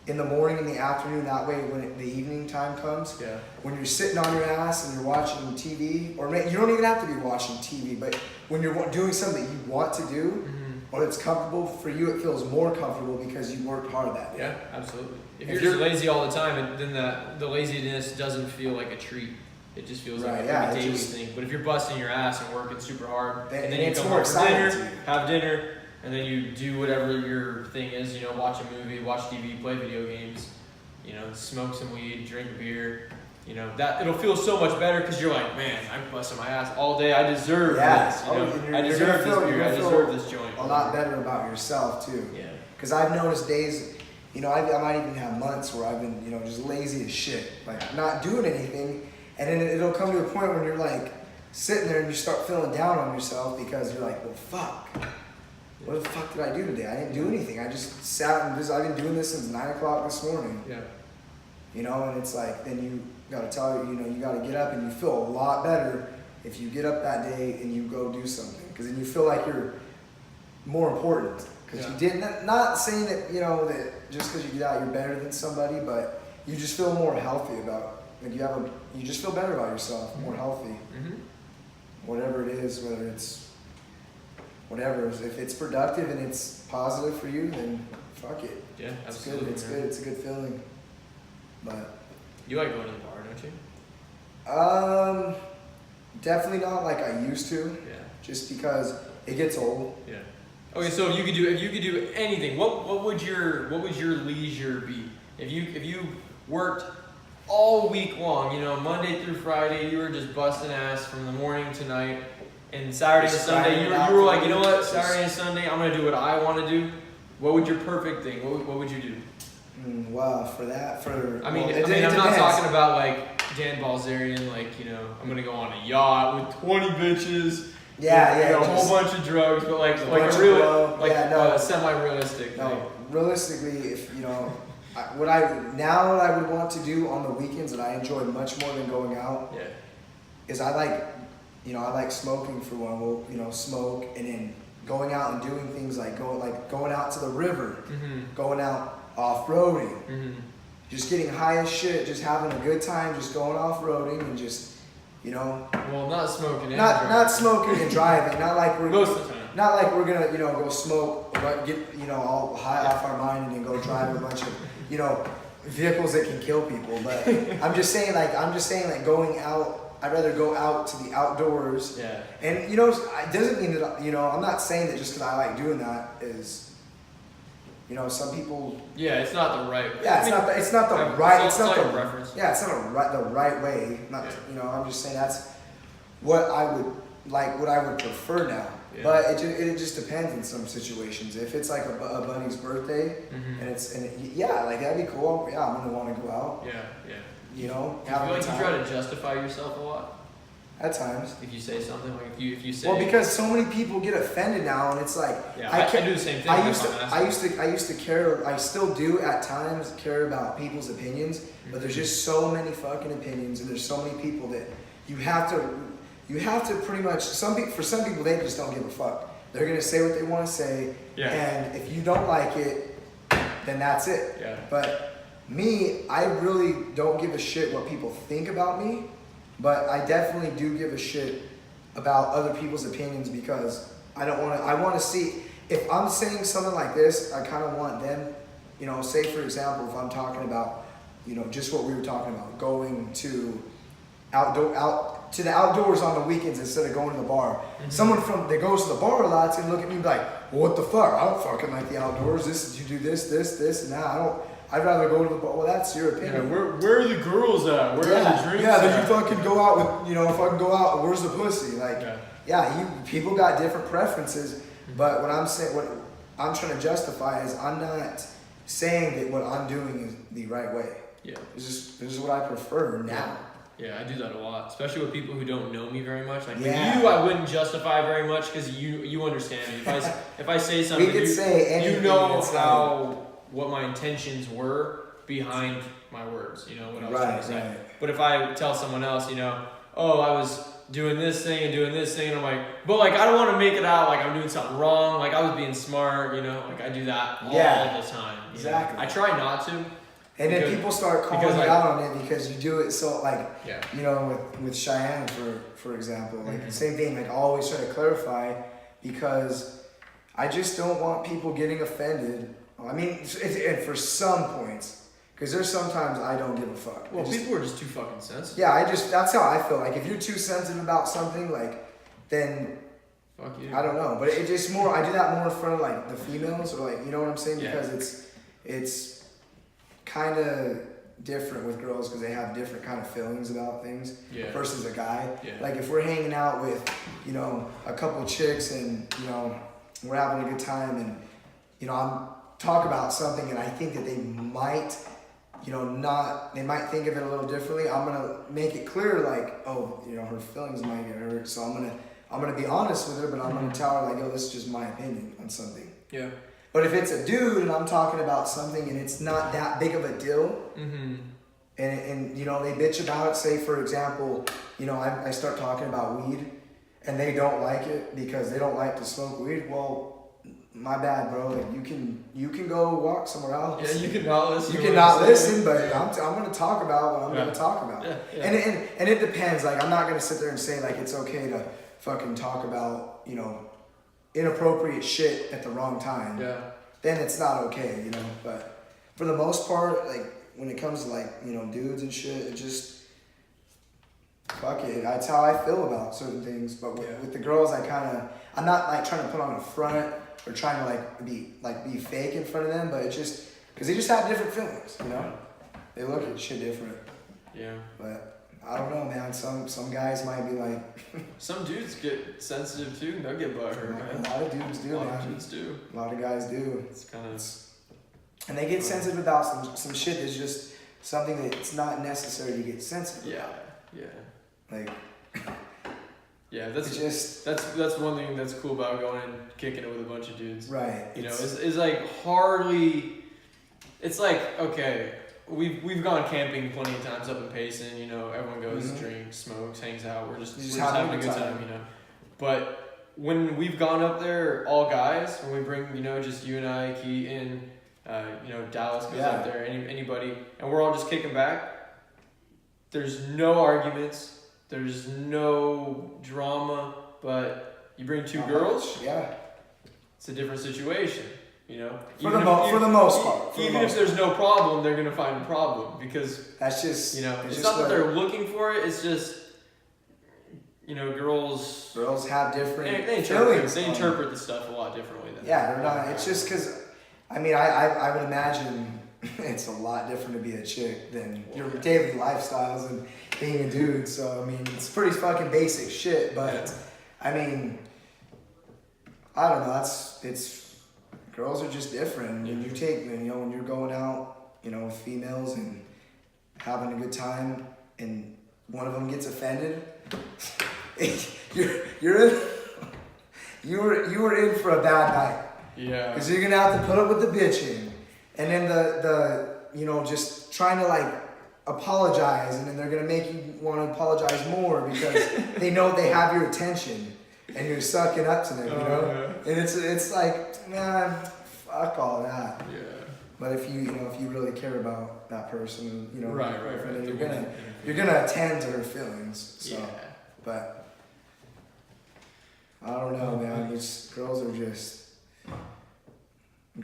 in the morning, in the afternoon. That way, when the evening time comes, when you're sitting on your ass and you're watching TV, or you don't even have to be watching TV, but when you're doing something that you want to do, or it's comfortable for you, it feels more comfortable because you worked hard that day. Yeah, absolutely. If you're just lazy all the time, then the laziness doesn't feel like a treat. It just feels like a daily thing. But if you're busting your ass and working super hard, and then you come home for dinner, have dinner, and then you do whatever your thing is, watch a movie, watch TV, play video games, smoke some weed, drink a beer, that it'll feel so much better because you're like, man, I'm busting my ass all day. I deserve this. I deserve this beer. I deserve this joint. A lot better about yourself too. Yeah. Because I've noticed days, I might even have months where I've been, just lazy as shit, like not doing anything, and then it'll come to a point when you're like sitting there and you start feeling down on yourself because you're like, well, fuck. What the fuck did I do today? I didn't do anything. I just sat and I've been doing this since 9 o'clock this morning. Yeah. And it's like, then you gotta you gotta get up, and you feel a lot better if you get up that day and you go do something. Because then you feel like you're more important. Because you didn't, not saying that, that just because you get out you're better than somebody, but you just feel more healthy about, you just feel better about yourself, more healthy. Mm-hmm. Whatever it is, whether it's, whatever, if it's productive and it's positive for you, then fuck it. Yeah, it's absolutely. good. It's good. It's a good feeling. But you like going to the bar, don't you? Definitely not like I used to. Yeah. Just because it gets old. Yeah. Okay, so if you could do anything, what would your leisure be? If you worked all week long, Monday through Friday, you were just busting ass from the morning to night. And Saturday and Sunday, you were like, you know what? Saturday and Sunday, I'm gonna do what I want to do. What would your perfect thing? What would you do? Wow, I'm not talking about like Dan Balzerian, like I'm gonna go on a yacht with 20 bitches. Yeah, a whole bunch of drugs, but like semi-realistic. No, thing. Realistically, if what I would want to do on the weekends that I enjoy much more than going out, is I like smoking for one. We'll smoke, and then going out and doing things like going out to the river, going out off-roading, just getting high as shit, just having a good time, just going off-roading and just, you know. Well, not smoking and not smoking and driving. Not like we're most of the time. Not like we're gonna, you know, go smoke, but get, you know, all high off our mind and then go drive a bunch of, you know, vehicles that can kill people. But I'm just saying like going out. I'd rather go out to the outdoors. Yeah. And you know, it doesn't mean that, you know, I'm not saying that just because I like doing that is, you know, some people. Yeah, it's not the right. Yeah, it's not the right. It's not the reference. Yeah, it's not the right way. Not you know, I'm just saying that's what I would like, what I would prefer now. Yeah. But it just depends in some situations. If it's like a buddy's birthday and yeah, like that'd be cool. Yeah, I'm gonna want to go out. Yeah, yeah. You know, I feel like you try to justify yourself a lot. At times. If you say something, like if you say. Well, because so many people get offended now, and it's like. Yeah, I do the same thing. I used to care. I still do at times care about people's opinions, but there's just so many fucking opinions, and there's so many people that you have to pretty much. For some people, they just don't give a fuck. They're gonna say what they want to say, and if you don't like it, then that's it. Yeah. But me, I really don't give a shit what people think about me, but I definitely do give a shit about other people's opinions because I want to see, if I'm saying something like this, I kind of want them, you know, say for example, if I'm talking about, you know, just what we were talking about, going to to the outdoors on the weekends instead of going to the bar. Mm-hmm. Someone that goes to the bar a lot is gonna look at me and be like, well, what the fuck? I don't fucking like the outdoors. You do this, and that. I'd rather go to the bar. Well, that's your opinion. Yeah, where are the girls at? Where are the drinks at? Then you fucking go out with, you know, fucking go out, where's the pussy? Like, people got different preferences, but what I'm trying to justify is I'm not saying that what I'm doing is the right way. Yeah. This is what I prefer now. Yeah, I do that a lot, especially with people who don't know me very much. Like with you, I wouldn't justify very much because you understand me. If I say something, you know what my intentions were behind my words. You know what I was trying to say. Right. But if I tell someone else, you know, oh, I was doing this thing, and I'm like, but like I don't want to make it out like I'm doing something wrong. Like I was being smart, you know. Like I do that all the time. Exactly. Know? I try not to. And then people start calling you out on it because you do it so like, you know, with Cheyenne, for example, like the same thing, like I always try to clarify because I just don't want people getting offended. I mean, and for some points, because there's sometimes I don't give a fuck. Well, people are just too fucking sensitive. Yeah, that's how I feel. Like if you're too sensitive about something, like, then fuck you. I don't know. But it just more, I do that more in front of like the females or like, you know what I'm saying? Because it's kind of different with girls because they have different kind of feelings about things versus a guy. Yeah. Like if we're hanging out with, you know, a couple chicks and, you know, we're having a good time and, you know, I'm talk about something and I think that they might, you know, they might think of it a little differently. I'm going to make it clear like, oh, you know, her feelings might get hurt. So I'm going to be honest with her, but I'm going to tell her like, oh, this is just my opinion on something. Yeah. But if it's a dude and I'm talking about something and it's not that big of a deal, and you know, they bitch about it, say for example, you know, I start talking about weed and they don't like it because they don't like to smoke weed, well, my bad, bro. Like you can go walk somewhere else. Yeah, you can not listen. You can not listen, but I'm going to talk about what I'm going to talk about. Yeah, yeah. And it depends. Like I'm not going to sit there and say like it's okay to fucking talk about, you know, inappropriate shit at the wrong time. Yeah. Then it's not okay, you know. But for the most part, like when it comes to like, you know, dudes and shit, it just fuck it. That's how I feel about certain things. But with the girls, I'm not like trying to put on a front or trying to be fake in front of them, but it's just because they just have different feelings, you know. They look at shit different. Yeah. But I don't know, man. Some guys might be like. Some dudes get sensitive too. They'll get butthurt, man. A lot of dudes do, man. A lot of dudes do. A lot of guys do. It's kind of. And they get sensitive about some shit that's just something that's not necessary to get sensitive about. Yeah. Like. Yeah, that's one thing that's cool about going and kicking it with a bunch of dudes. Right. You know, it's like hardly. It's like okay. We've gone camping plenty of times up in Payson, you know, everyone goes, drinks, smokes, hangs out, we're just having a good time, you know. But when we've gone up there, all guys, when we bring, you know, just you and I, Keaton, Dallas goes out there, anybody, and we're all just kicking back. There's no arguments. There's no drama. But you bring two girls, it's a different situation. For the most part. Even if there's no problem, they're gonna find a problem because that's just it's not that they're looking for it. It's just girls have different feelings. They interpret the stuff a lot differently. They're not. It's just because I would imagine it's a lot different to be a chick than your daily lifestyles and being a dude. So it's pretty fucking basic shit. But I don't know. Girls are just different. When you take, when you're going out, with females and having a good time, and one of them gets offended, you were in for a bad night. Yeah. Because you're gonna have to put up with the bitching, and then the just trying to apologize, and then they're gonna make you want to apologize more because they know they have your attention. And you're sucking up to them, and it's like, man, fuck all that. Yeah. But if you really care about that person, right. You're gonna attend to her feelings. So, but I don't know, man.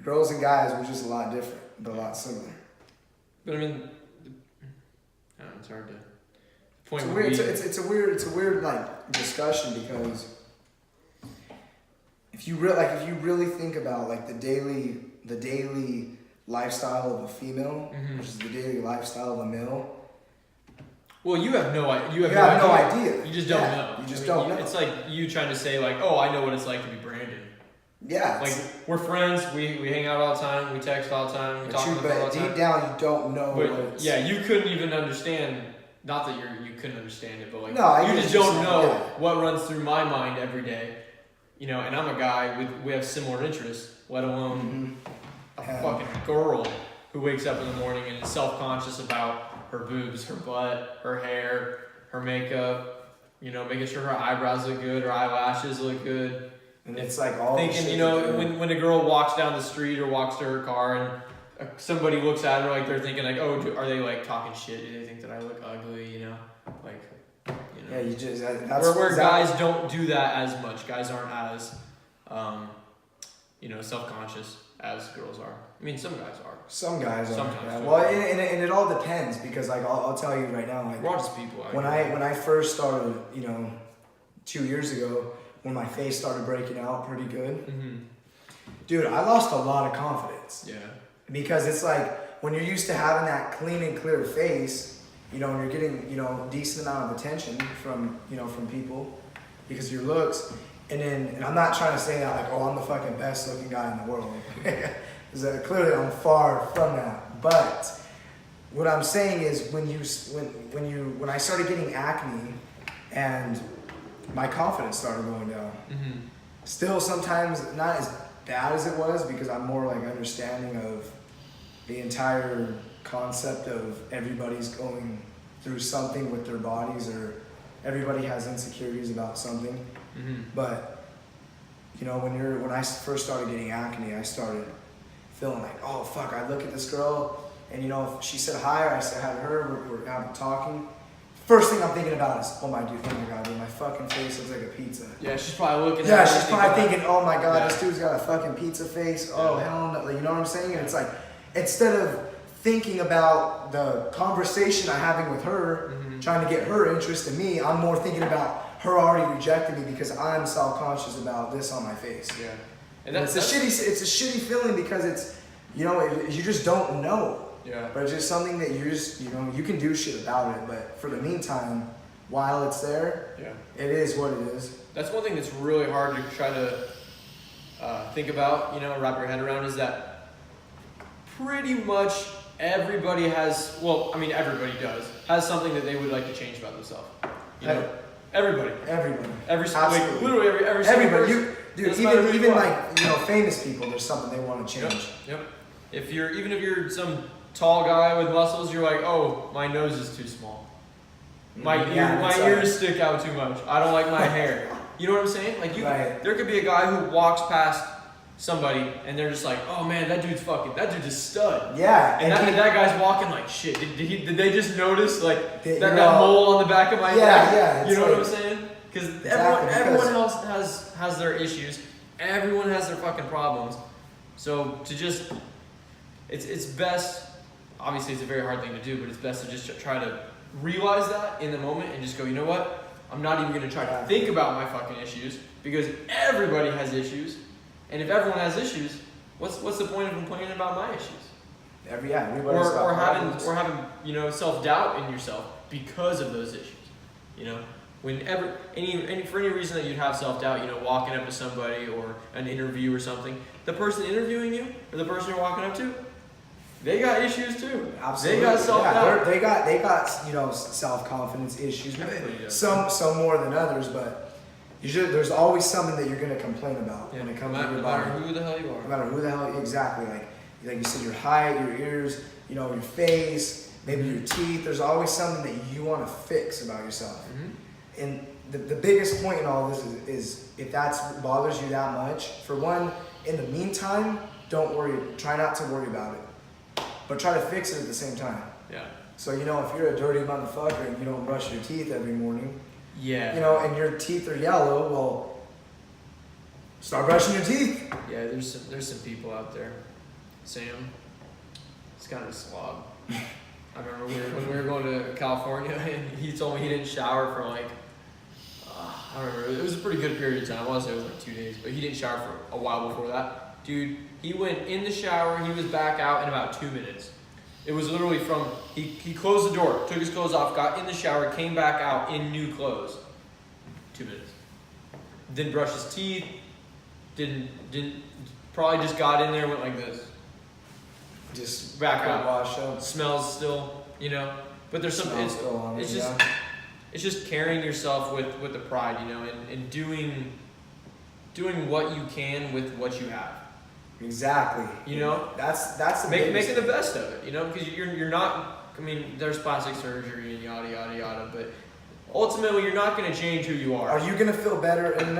Girls and guys were just a lot different, but a lot similar. But it's hard to. It's a weird discussion because. If you really think about the daily lifestyle of a female versus the daily lifestyle of a male. Well, you have no idea. You have no idea. You just don't know. You just don't know. It's like you trying to say I know what it's like to be Brandon. Yeah. We're friends. We hang out all the time. We text all the time. We talk all the time. But deep down, you don't know. But you couldn't even understand. Not that you couldn't understand it, but you just don't know what runs through my mind every day. And I'm a guy we have similar interests, let alone a fucking girl who wakes up in the morning and is self-conscious about her boobs, her butt, her hair, her makeup, making sure her eyebrows look good, her eyelashes look good. And it's all thinking, when a girl walks down the street or walks to her car and somebody looks at her they're thinking are they talking shit? Do they think that I look ugly? Yeah, you just where guys don't do that as much. Guys aren't as, self-conscious as girls are. Some guys are. Some guys are. Sometimes. Yeah. Well, and it all depends because I'll tell you right now we're all just people. When I first started 2 years ago when my face started breaking out pretty good, dude, I lost a lot of confidence. Yeah. Because it's when you're used to having that clean and clear face. And you're getting, decent amount of attention from people because of your looks. And I'm not trying to say that I'm the fucking best looking guy in the world. Because clearly I'm far from that. But what I'm saying is when I started getting acne and my confidence started going down. Still sometimes not as bad as it was because I'm more understanding of the entire concept of everybody's going through something with their bodies or everybody has insecurities about something. But when I first started getting acne, I started feeling oh fuck, I look at this girl and if she said hi or I said hi to her, we're out talking. First thing I'm thinking about is, oh my god, dude, my fucking face looks like a pizza. Yeah, she's probably looking at she's probably thinking, oh my god, this dude's got a fucking pizza face. Oh hell no, you know what I'm saying? And it's instead of thinking about the conversation I'm having with her, trying to get her interest in me, I'm more thinking about her already rejecting me because I'm self-conscious about this on my face. Yeah, and it's a shitty feeling because it's you just don't know. Yeah. But it's just something that you just you can do shit about it. But for the meantime, while it's there, it is what it is. That's one thing that's really hard to try to think about. Wrap your head around is that pretty much. Everybody everybody has something that they would like to change about themselves. Everybody. Absolutely. Literally every single person. Dude, even famous people, there's something they want to change. Yep. If you're some tall guy with muscles, you're oh, my nose is too small. My ears stick out too much. I don't like my hair. You know what I'm saying? There could be a guy who walks past somebody and they're just like, oh man, that dude's a stud. Yeah. And that guy's walking like shit. Did they just notice like that know, mole on the back of my neck? Yeah. You know what I'm saying? Because everyone else has their issues. Everyone has their fucking problems. So to just, it's best. Obviously, it's a very hard thing to do, but it's best to just try to realize that in the moment and just go, you know what? I'm not even going to try to think about my fucking issues because everybody has issues. And if everyone has issues, what's the point of complaining about my issues? Or having self-doubt in yourself because of those issues. You know, whenever for any reason that you'd have self-doubt, walking up to somebody or an interview or something, the person interviewing you or the person you're walking up to, they got issues too. Absolutely. They got self-doubt. They got self-confidence issues. Some more than others, but there's always something that you're gonna complain about when it comes to your body. No matter who the hell you are. No matter who the hell, exactly. Like you said, your height, your ears, your face, maybe your teeth. There's always something that you want to fix about yourself. Mm-hmm. And the biggest point in all this is if that bothers you that much, for one, in the meantime, don't worry. Try not to worry about it. But try to fix it at the same time. Yeah. So, if you're a dirty motherfucker and you don't brush your teeth every morning, yeah. And your teeth are yellow, well, start brushing your teeth. Yeah, there's some people out there. Sam, he's kind of a slob. I remember when we were going to California and he told me he didn't shower for I don't remember, it was a pretty good period of time. I want to say it was like 2 days, but he didn't shower for a while before that. Dude, he went in the shower, he was back out in about 2 minutes. It was literally from, he closed the door, took his clothes off, got in the shower, came back out in new clothes. 2 minutes. Didn't brush his teeth, didn't probably just got in there and went like this. Just back out. Wash up. Smells still, but there's some, it's just carrying yourself with the pride, and doing what you can with what you have. Exactly. That's the making the best of it, because you're not. I mean, there's plastic surgery and yada yada yada, but ultimately you're not going to change who you are. Are you going to feel better? And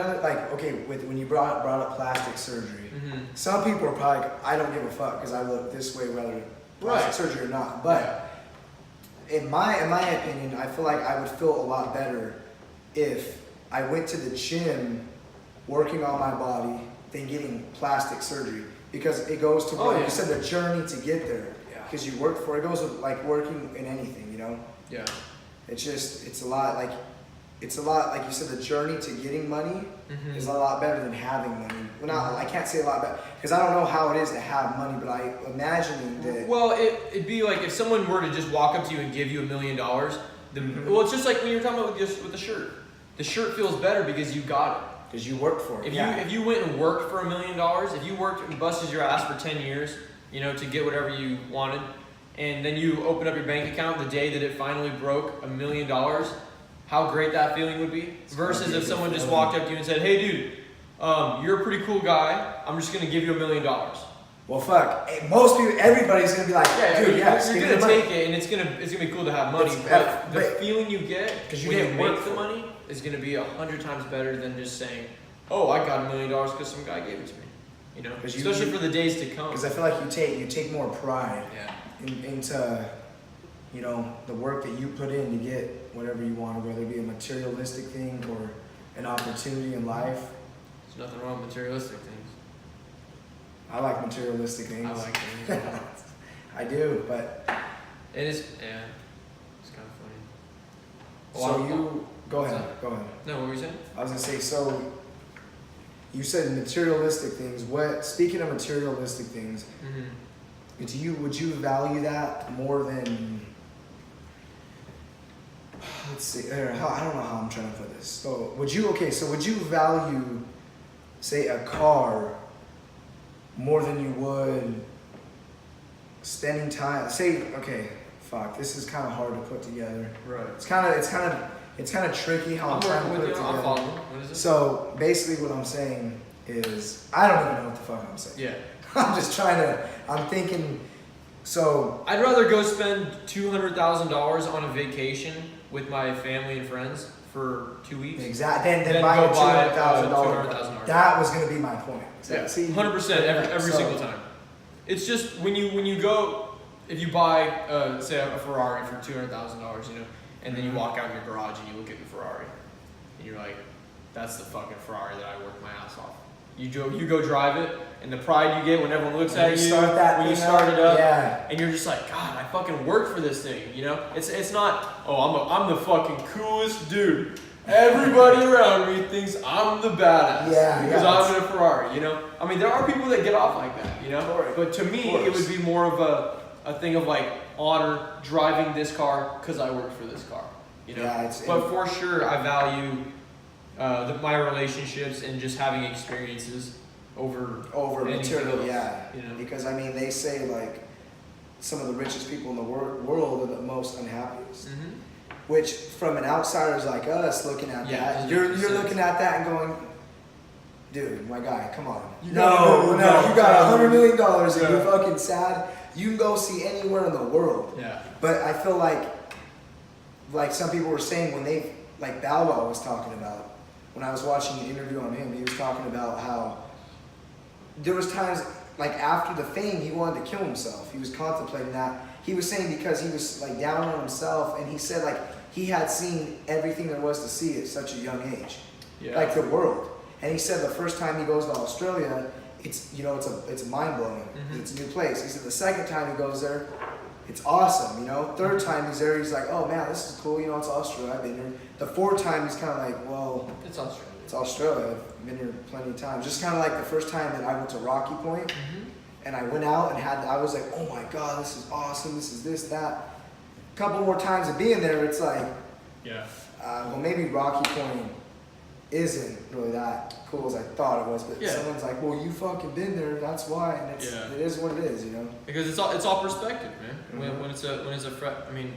when you brought up plastic surgery, mm-hmm. Some people are probably like, I don't give a fuck because I look this way, whether plastic surgery or not. But in my opinion, I feel like I would feel a lot better if I went to the gym working on my body than getting plastic surgery, because it goes to you said, the journey to get there. Because you work for it. It goes with like working in anything, Yeah. It's a lot like you said, the journey to getting money mm-hmm. is a lot better than having money. Well, I can't say a lot better because I don't know how it is to have money, but I imagine that. Well, it'd be like if someone were to just walk up to you and give you $1 million. Mm-hmm. Well, it's just like when you're talking about with the shirt. The shirt feels better because you got it. Because you worked for it. If you went and worked for $1 million, if you worked and busted your ass for 10 years, to get whatever you wanted, and then you open up your bank account the day that it finally broke $1 million, how great that feeling would be. Versus if someone just walked up to you and said, "Hey, dude, you're a pretty cool guy. I'm just gonna give you $1 million." Well, fuck. Most people, everybody's gonna be like, "Dude, you're gonna take it, and it's gonna be cool to have money." But the feeling you get when you make the money is gonna be 100 times better than just saying, "Oh, I got $1 million because some guy gave it to me." Especially for the days to come. Because I feel like you take more pride into the work that you put in to get whatever you want, whether it be a materialistic thing or an opportunity in life. There's nothing wrong with materialistic things. I like materialistic things. I like things. I do, but it is. Yeah, it's kind of So funny. go ahead. No, what were you saying? I was gonna say, so you said materialistic things. Speaking of materialistic things, mm-hmm. Would you value that more than? Let's see. I don't know how I'm trying to put this. So would you value, say, a car more than you would spending time? Say, okay, fuck. This is kind of hard to put together. Right. It's kind of tricky how I'm trying to put it together. I'll follow. What is it? So basically, what I'm saying is, I don't even know what the fuck I'm saying. Yeah. I'm thinking. So I'd rather go spend $200,000 on a vacation with my family and friends for 2 weeks. Exactly. Then buy a $200,000. That was going to be my point. Yeah. 100% every single time. It's just when you go, if you buy say a Ferrari for $200,000, and then you walk out in your garage and you look at your Ferrari, and you're like, that's the fucking Ferrari that I worked my ass off. You go drive it, and the pride you get when everyone looks at you when you start it up, and you're just like, God, I fucking worked for this thing. It's not, oh, I'm the fucking coolest dude. Everybody around me thinks I'm the badass because I'm in a Ferrari. I mean, there are people that get off like that. But to me, it would be more of a thing of like honor driving this car because I worked for this car. But for sure, I value my relationships and just having experiences over material. Because I mean, they say like some of the richest people in the world are the most unhappiest. Which, from an outsider's like us looking at that, you're looking at that and going, dude, my guy, come on. No, you got $100 million and you're fucking sad. You can go see anywhere in the world. Yeah. But I feel like some people were saying when like Bow Wow was talking about, when I was watching an interview on him, he was talking about how there was times, like after the fame, he wanted to kill himself. He was contemplating that. He was saying because he was like down on himself, and he said like he had seen everything there was to see at such a young age, like the world. And he said the first time he goes to Australia, it's mind blowing. It's a new place. He said the second time he goes there, it's awesome. Third time he's there, he's like, oh man, this is cool. It's Australia. I've been here. The fourth time he's kind of like, well, it's Australia. It's Australia. I've been here plenty of times. Just kind of like the first time that I went to Rocky Point. And I went out and I was like, oh my God, this is awesome. This is this, that. A couple more times of being there, it's like, well, maybe Rocky Point isn't really that cool as I thought it was. But someone's like, well, you fucking been there, that's why. And it is what it is, Because it's all perspective, man. When it's a fresh, I mean,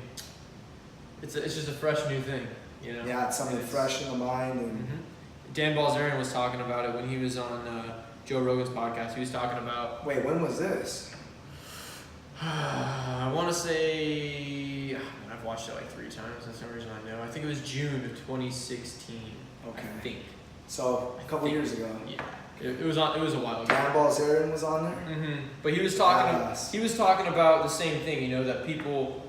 it's just a fresh new thing, Yeah, it's something fresh in the mind. And Dan Balzerian was talking about it when he was on Joe Rogan's podcast. He was talking about. Wait, when was this? I want to say I've watched it like 3 times. That's the reason I know. I think it was June of 2016. Okay. I think. So a couple years ago. Yeah. It was a while ago. Dan Balzerian was on there. But he was talking. He was talking about the same thing. That people.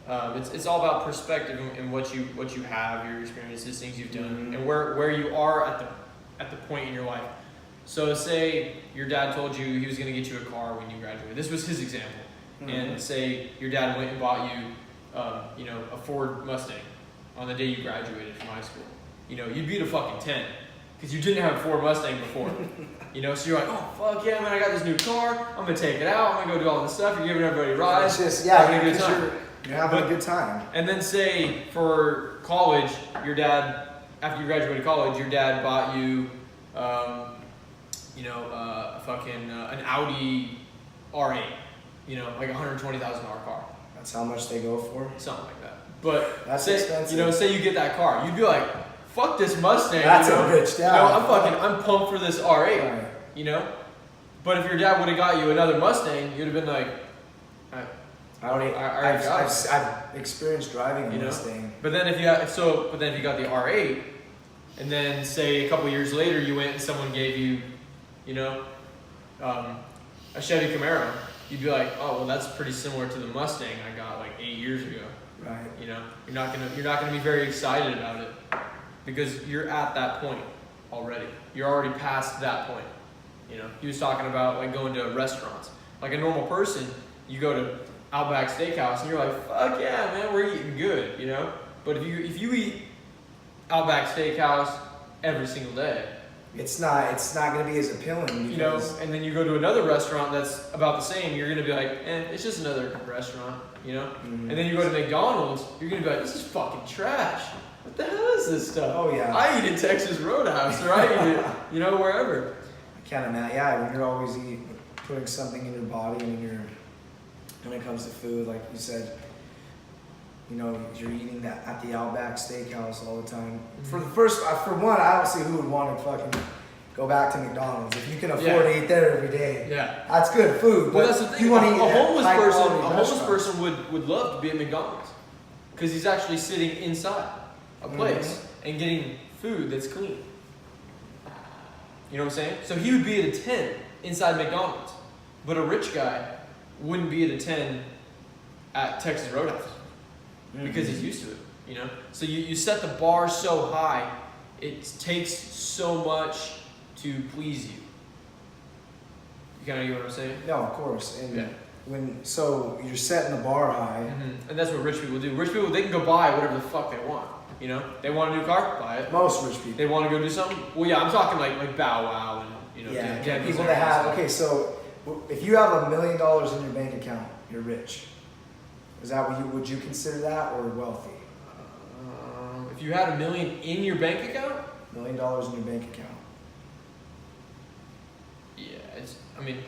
It's all about perspective and what you have, your experiences, things you've done, and where you are at the point in your life. So say your dad told you he was going to get you a car when you graduated. This was his example. And say your dad went and bought you, a Ford Mustang on the day you graduated from high school. You'd be at a fucking 10 because you didn't have a Ford Mustang before. So you're like, oh fuck yeah, man, I got this new car. I'm gonna take it out. I'm gonna go do all this stuff. You're giving everybody rides. It's just having a good time. You're having a good time. And then say for college, your dad, after you graduated college, your dad bought you, an Audi R8, like $120,000 car. That's how much they go for? Something like that. But that's expensive. Say you get that car, you'd be like, fuck this Mustang. That's a rich dad. I'm pumped for this R8, But if your dad would have got you another Mustang, you'd have been like, I've experienced driving a Mustang. But then if you got the R8, and then say a couple years later you went and someone gave you, a Chevy Camaro, you'd be like, oh well, that's pretty similar to the Mustang I got like 8 years ago. Right. You're not gonna be very excited about it because you're at that point already. You're already past that point. He was talking about like going to restaurants. Like a normal person, you go to Outback Steakhouse and you're like, fuck yeah, man, we're eating good, But if you eat Outback Steakhouse every single day, it's not going to be as appealing because and then you go to another restaurant that's about the same, you're going to be like, it's just another restaurant, And then you go to McDonald's, you're going to be like, this is fucking trash. What the hell is this stuff? Oh yeah. I eat at Texas Roadhouse or I eat it, wherever. I can't imagine. Yeah, when you're always putting something in your body and when it comes to food, like you said, you're eating that at the Outback Steakhouse all the time. For one, I don't see who would want to fucking go back to McDonald's if you can afford to eat there every day. Yeah, that's good food. Well, that's the thing. A homeless person would love to be at McDonald's because he's actually sitting inside. a place and getting food that's clean. You know what I'm saying? So he would be at a 10 inside McDonald's, but a rich guy wouldn't be at a 10 at Texas Roadhouse because he's used to it. You know, so you set the bar so high, it takes so much to please you. You kind of get what I'm saying? No, of course. And so you're setting the bar high, and that's what rich people do. Rich people, they can go buy whatever the fuck they want. You know, they want a new car, buy it. Most rich people. They want to go do something. Well, yeah, I'm talking like Bow Wow and people that have. Okay, so if you have $1 million in your bank account, you're rich. Is that what would you consider that, or wealthy? If you had $1 million in your bank account, $1 million in your bank account. Yeah,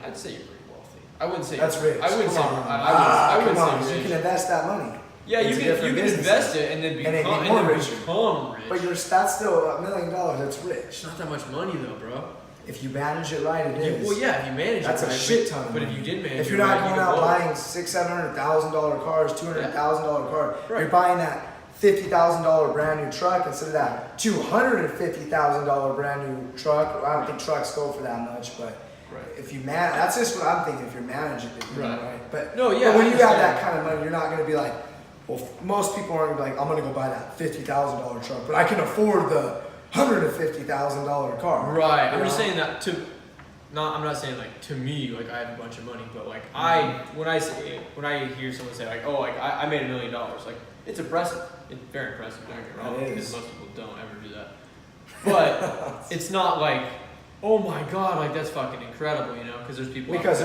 I'd say you're pretty wealthy. I wouldn't say that's rich. I wouldn't say. I wouldn't say rich. You can invest that money. Yeah, you can invest it and then become rich. But that's still $1 million. That's rich. It's not that much money though, bro. If you manage it right, it is. Well, yeah, if you manage that's it right. That's a shit ton of money. But if you did manage it right, if you're not going out buying $600,000-$700,000 cars, $200,000 car, you're buying that $50,000 brand new truck instead of that $250,000 brand new truck. I don't think trucks go for that much, but if you that's just what I'm thinking. If you're managing it, right? But no, yeah. But when you have that kind of money, you're not going to be like, well, most people aren't going to be like, I'm going to go buy that $50,000 truck, but I can afford the $150,000 car. Right. I'm just saying that I'm not saying like to me, like I have a bunch of money, but like when I hear someone say like, oh, like I made $1 million, like it's impressive. It's very impressive. Don't get me wrong, because most people don't ever do that. But it's not like, oh my god, like that's fucking incredible, you know? Because there's people. There's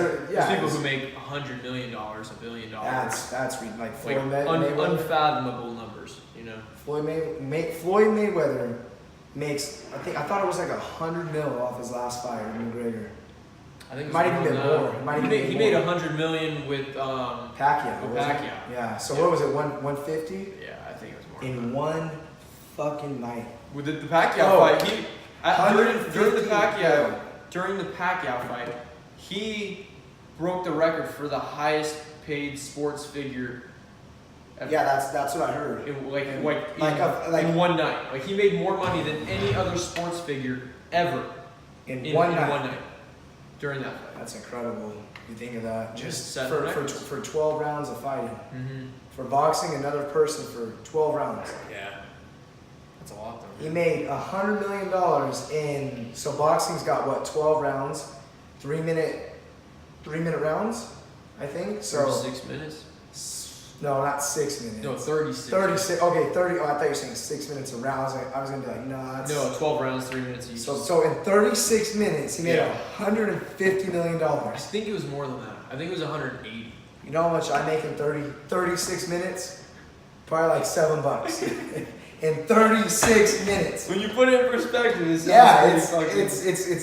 people who make $100 million, $1 billion. That's like unfathomable numbers, you know. Floyd Mayweather makes, I thought it was like $100 million off his last fight with McGregor. I think it might even been more. He made $100 million with Pacquiao. Yeah. So what was it? 150? Yeah, I think it was more. In one fucking night. With the Pacquiao fight, during the Pacquiao fight, he broke the record for the highest paid sports figure ever. Yeah, that's what I heard. In one night. Like he made more money than any other sports figure ever in one night. During that fight. That's incredible. You think of that. Just for 12 rounds of fighting. For boxing another person for 12 rounds. Yeah. That's a lot though. He made $100 million so boxing's got what, 12 rounds? 3 minute rounds, I think. So 36 minutes? No, not 6 minutes. No, 36. 36. Okay, 30. Oh, I thought you were saying 6 minutes a round. I was gonna be like, no, that's. No, 12 rounds, 3 minutes each. So in 36 minutes, he made $150 million. I think it was more than that. I think it was 180. You know how much I make in 36 minutes? Probably like $7. In 36 minutes. When you put it in perspective, it's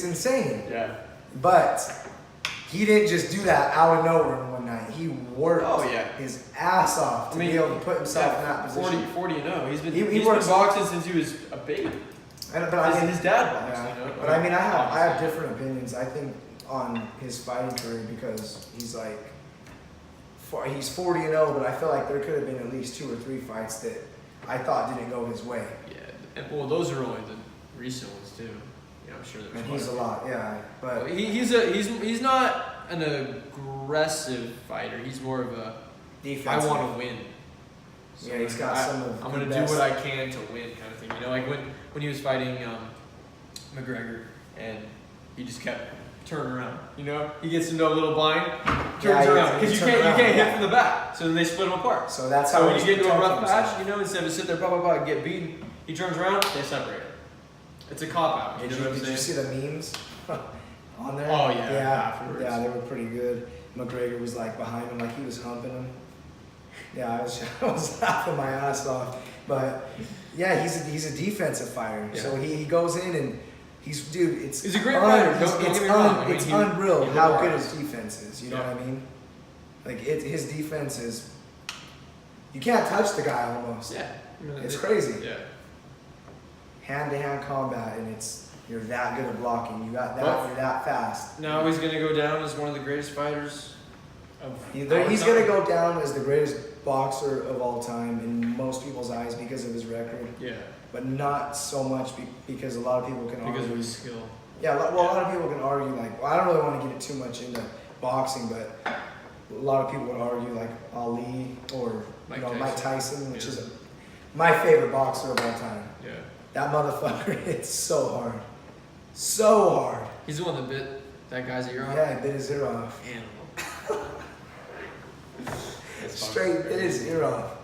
insane. Yeah. But he didn't just do that out of nowhere in one night. He worked his ass off to be able to put himself in that position. 40 and 0. He's been boxing since he was a baby. His dad boxed. Yeah. You know? But I have different opinions. I think on his fighting career because he's like he's 40 and 0, but I feel like there could have been at least 2 or 3 fights that I thought didn't go his way. Yeah, well, those are only the recent ones too. Yeah, I'm sure there's. And he's a lot, but he's not an aggressive fighter. He's more of a defensive. I want to win. So yeah, he's got some of. I'm gonna do what I can to win, kind of thing. You know, like when he was fighting McGregor, and he just kept turning around. You know, he gets into a little bind, turns around because you can't hit from the back. So then they split him apart. So that's how. So when you get into a rough patch, you know, instead of sit there, and get beaten, he turns around, they separate. It's a cop out. Did you see the memes on there? Oh yeah. Yeah, they were pretty good. McGregor was like behind him, like he was humping him. Yeah, I was laughing my ass off. But yeah, he's a defensive fighter. Yeah. So he goes in and he's a great fighter. Don't get me wrong. It's unreal how good his defense is. You know what I mean? Like his defense is. You can't touch the guy almost. Yeah. It's crazy. Yeah. Hand-to-hand combat, and you're that good at blocking. You're that fast. Now he's gonna go down as one of the greatest fighters. He's gonna go down as the greatest boxer of all time in most people's eyes because of his record. Yeah. But not so much because a lot of people can argue. Because of his skill. Yeah, well, a lot of people can argue, like, well, I don't really want to get too much into boxing, but a lot of people would argue, like, Ali or Mike Tyson, which is my favorite boxer of all time. Yeah. That motherfucker hits so hard. So hard. He's the one that bit that guy's ear off? Yeah, he bit his ear off. Animal. Straight bit his ear off.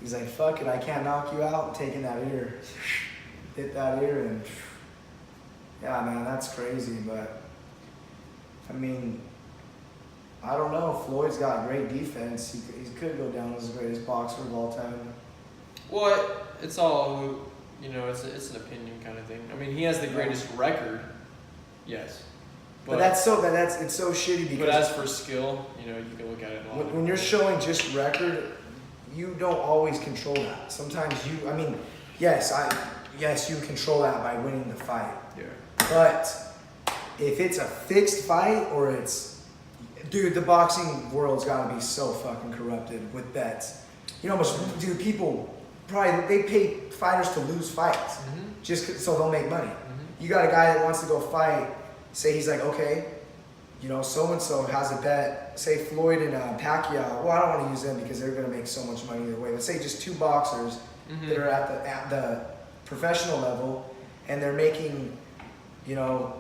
He's like, fuck it, I can't knock you out. I'm taking that ear. Hit that ear and... Yeah, man, that's crazy, but... I mean... I don't know. Floyd's got great defense. He could go down as the greatest boxer of all time. Well, it's all... You know, it's an opinion kind of thing. I mean, he has the greatest record. Yes. But it's so shitty because... But as for skill, you know, you can look at it a lot. When you're showing just record, you don't always control that. Sometimes yes, you control that by winning the fight. Yeah. But if it's a fixed fight or it's... Dude, the boxing world's gotta be so fucking corrupted with bets. You know how much... Dude, people they pay fighters to lose fights just so they'll make money. You got a guy that wants to go fight, say he's like, okay, you know, so-and-so has a bet, say Floyd and Pacquiao. Well, I don't want to use them because they're going to make so much money either way. But say just two boxers that are at the professional level, and they're making, you know,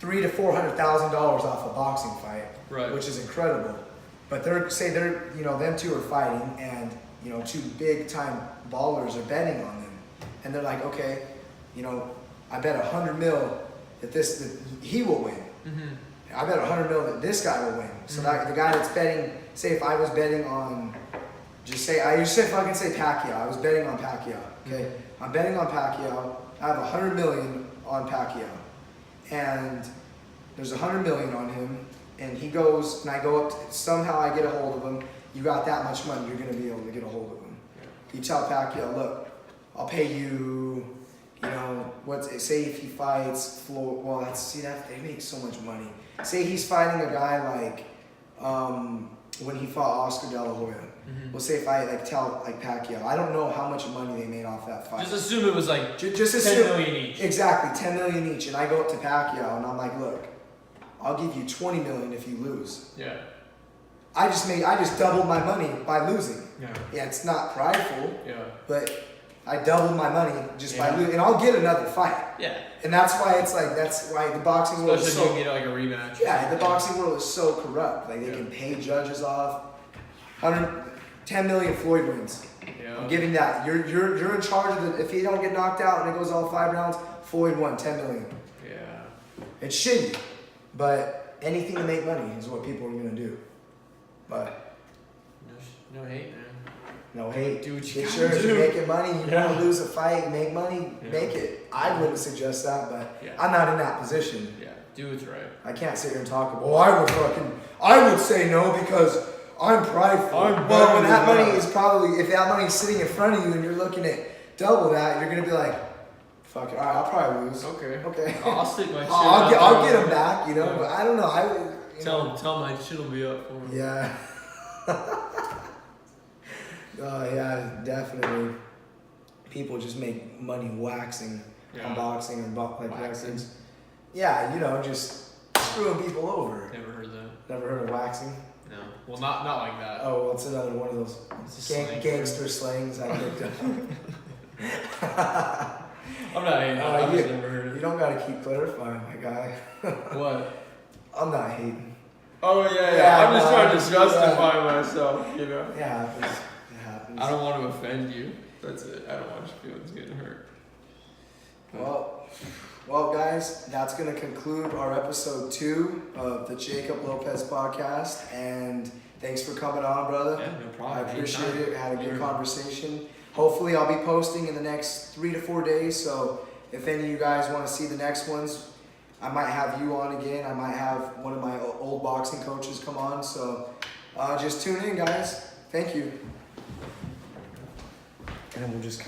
$300,000 to $400,000 off a boxing fight, right? Which is incredible. But them two are fighting, and you know, two big time ballers are betting on them, and they're like, okay, you know, I bet $100 million that he will win. I bet $100 million that this guy will win. So that the guy that's betting, say if I was betting on, I used to fucking say Pacquiao. I was betting on Pacquiao. Okay, I'm betting on Pacquiao. I have $100 million on Pacquiao, and there's $100 million on him. And he goes, and I go up. Somehow I get a hold of him. You got that much money, you're gonna be able to get a hold of him. You tell Pacquiao, look, I'll pay you. You know, say if he fights Floyd, well, they make so much money. Say he's fighting a guy like, when he fought Oscar De La Hoya. Well, say if I tell Pacquiao, I don't know how much money they made off that fight. Just assume it was like just 10 million each. Exactly, 10 million each. And I go up to Pacquiao and I'm like, look, I'll give you 20 million if you lose. Yeah. I just doubled my money by losing. Yeah, it's not prideful. Yeah. But I doubled my money just by losing, and I'll get another fight. Yeah. And that's why the boxing world is so... Especially if you can get like a rematch. Yeah, the boxing world is so corrupt. Like, they can pay judges off. 10 million Floyd wins. Yeah. I'm giving that. You're in charge of if he don't get knocked out and it goes all 5 rounds, Floyd won 10 million. Yeah. It's shitty, but anything to make money is what people are going to do. But... No hate, man. No hate. Do what you Get yours. You're making money. You want to lose a fight, make money, Yeah. make it. I wouldn't suggest that, but Yeah. I'm not in that position. Yeah, do what's right. I can't sit here and talk about, I would say no because I'm prideful. Well, when that money is if that money is sitting in front of you and you're looking at double that, you're going to be like, fuck it, all right, I'll probably lose. Okay. I'll stick my shit I'll get them back, you know, but I don't know. Tell my shit will be up for me. Yeah. Oh yeah, definitely. People just make money waxing on boxing and waxing. Yeah, you know, just screwing people over. Never heard that. Never heard of waxing? No. Well, not like that. Oh, well, it's another one of those gangster slangs I picked up. I'm not hating. I've just never heard it. You don't gotta keep clarifying, my guy. What? I'm not hating. Oh yeah. I'm just trying to justify myself, you know. It happens. I don't want to offend you. That's it. I don't want your feelings getting hurt. Well, guys, that's going to conclude our episode 2 of the Jacob Lopez podcast. And thanks for coming on, brother. Yeah, no problem. I appreciate it. Had a good conversation. Hopefully, I'll be posting in the next 3 to 4 days. So if any of you guys want to see the next ones, I might have you on again. I might have one of my old boxing coaches come on. So just tune in, guys. Thank you. And then we'll just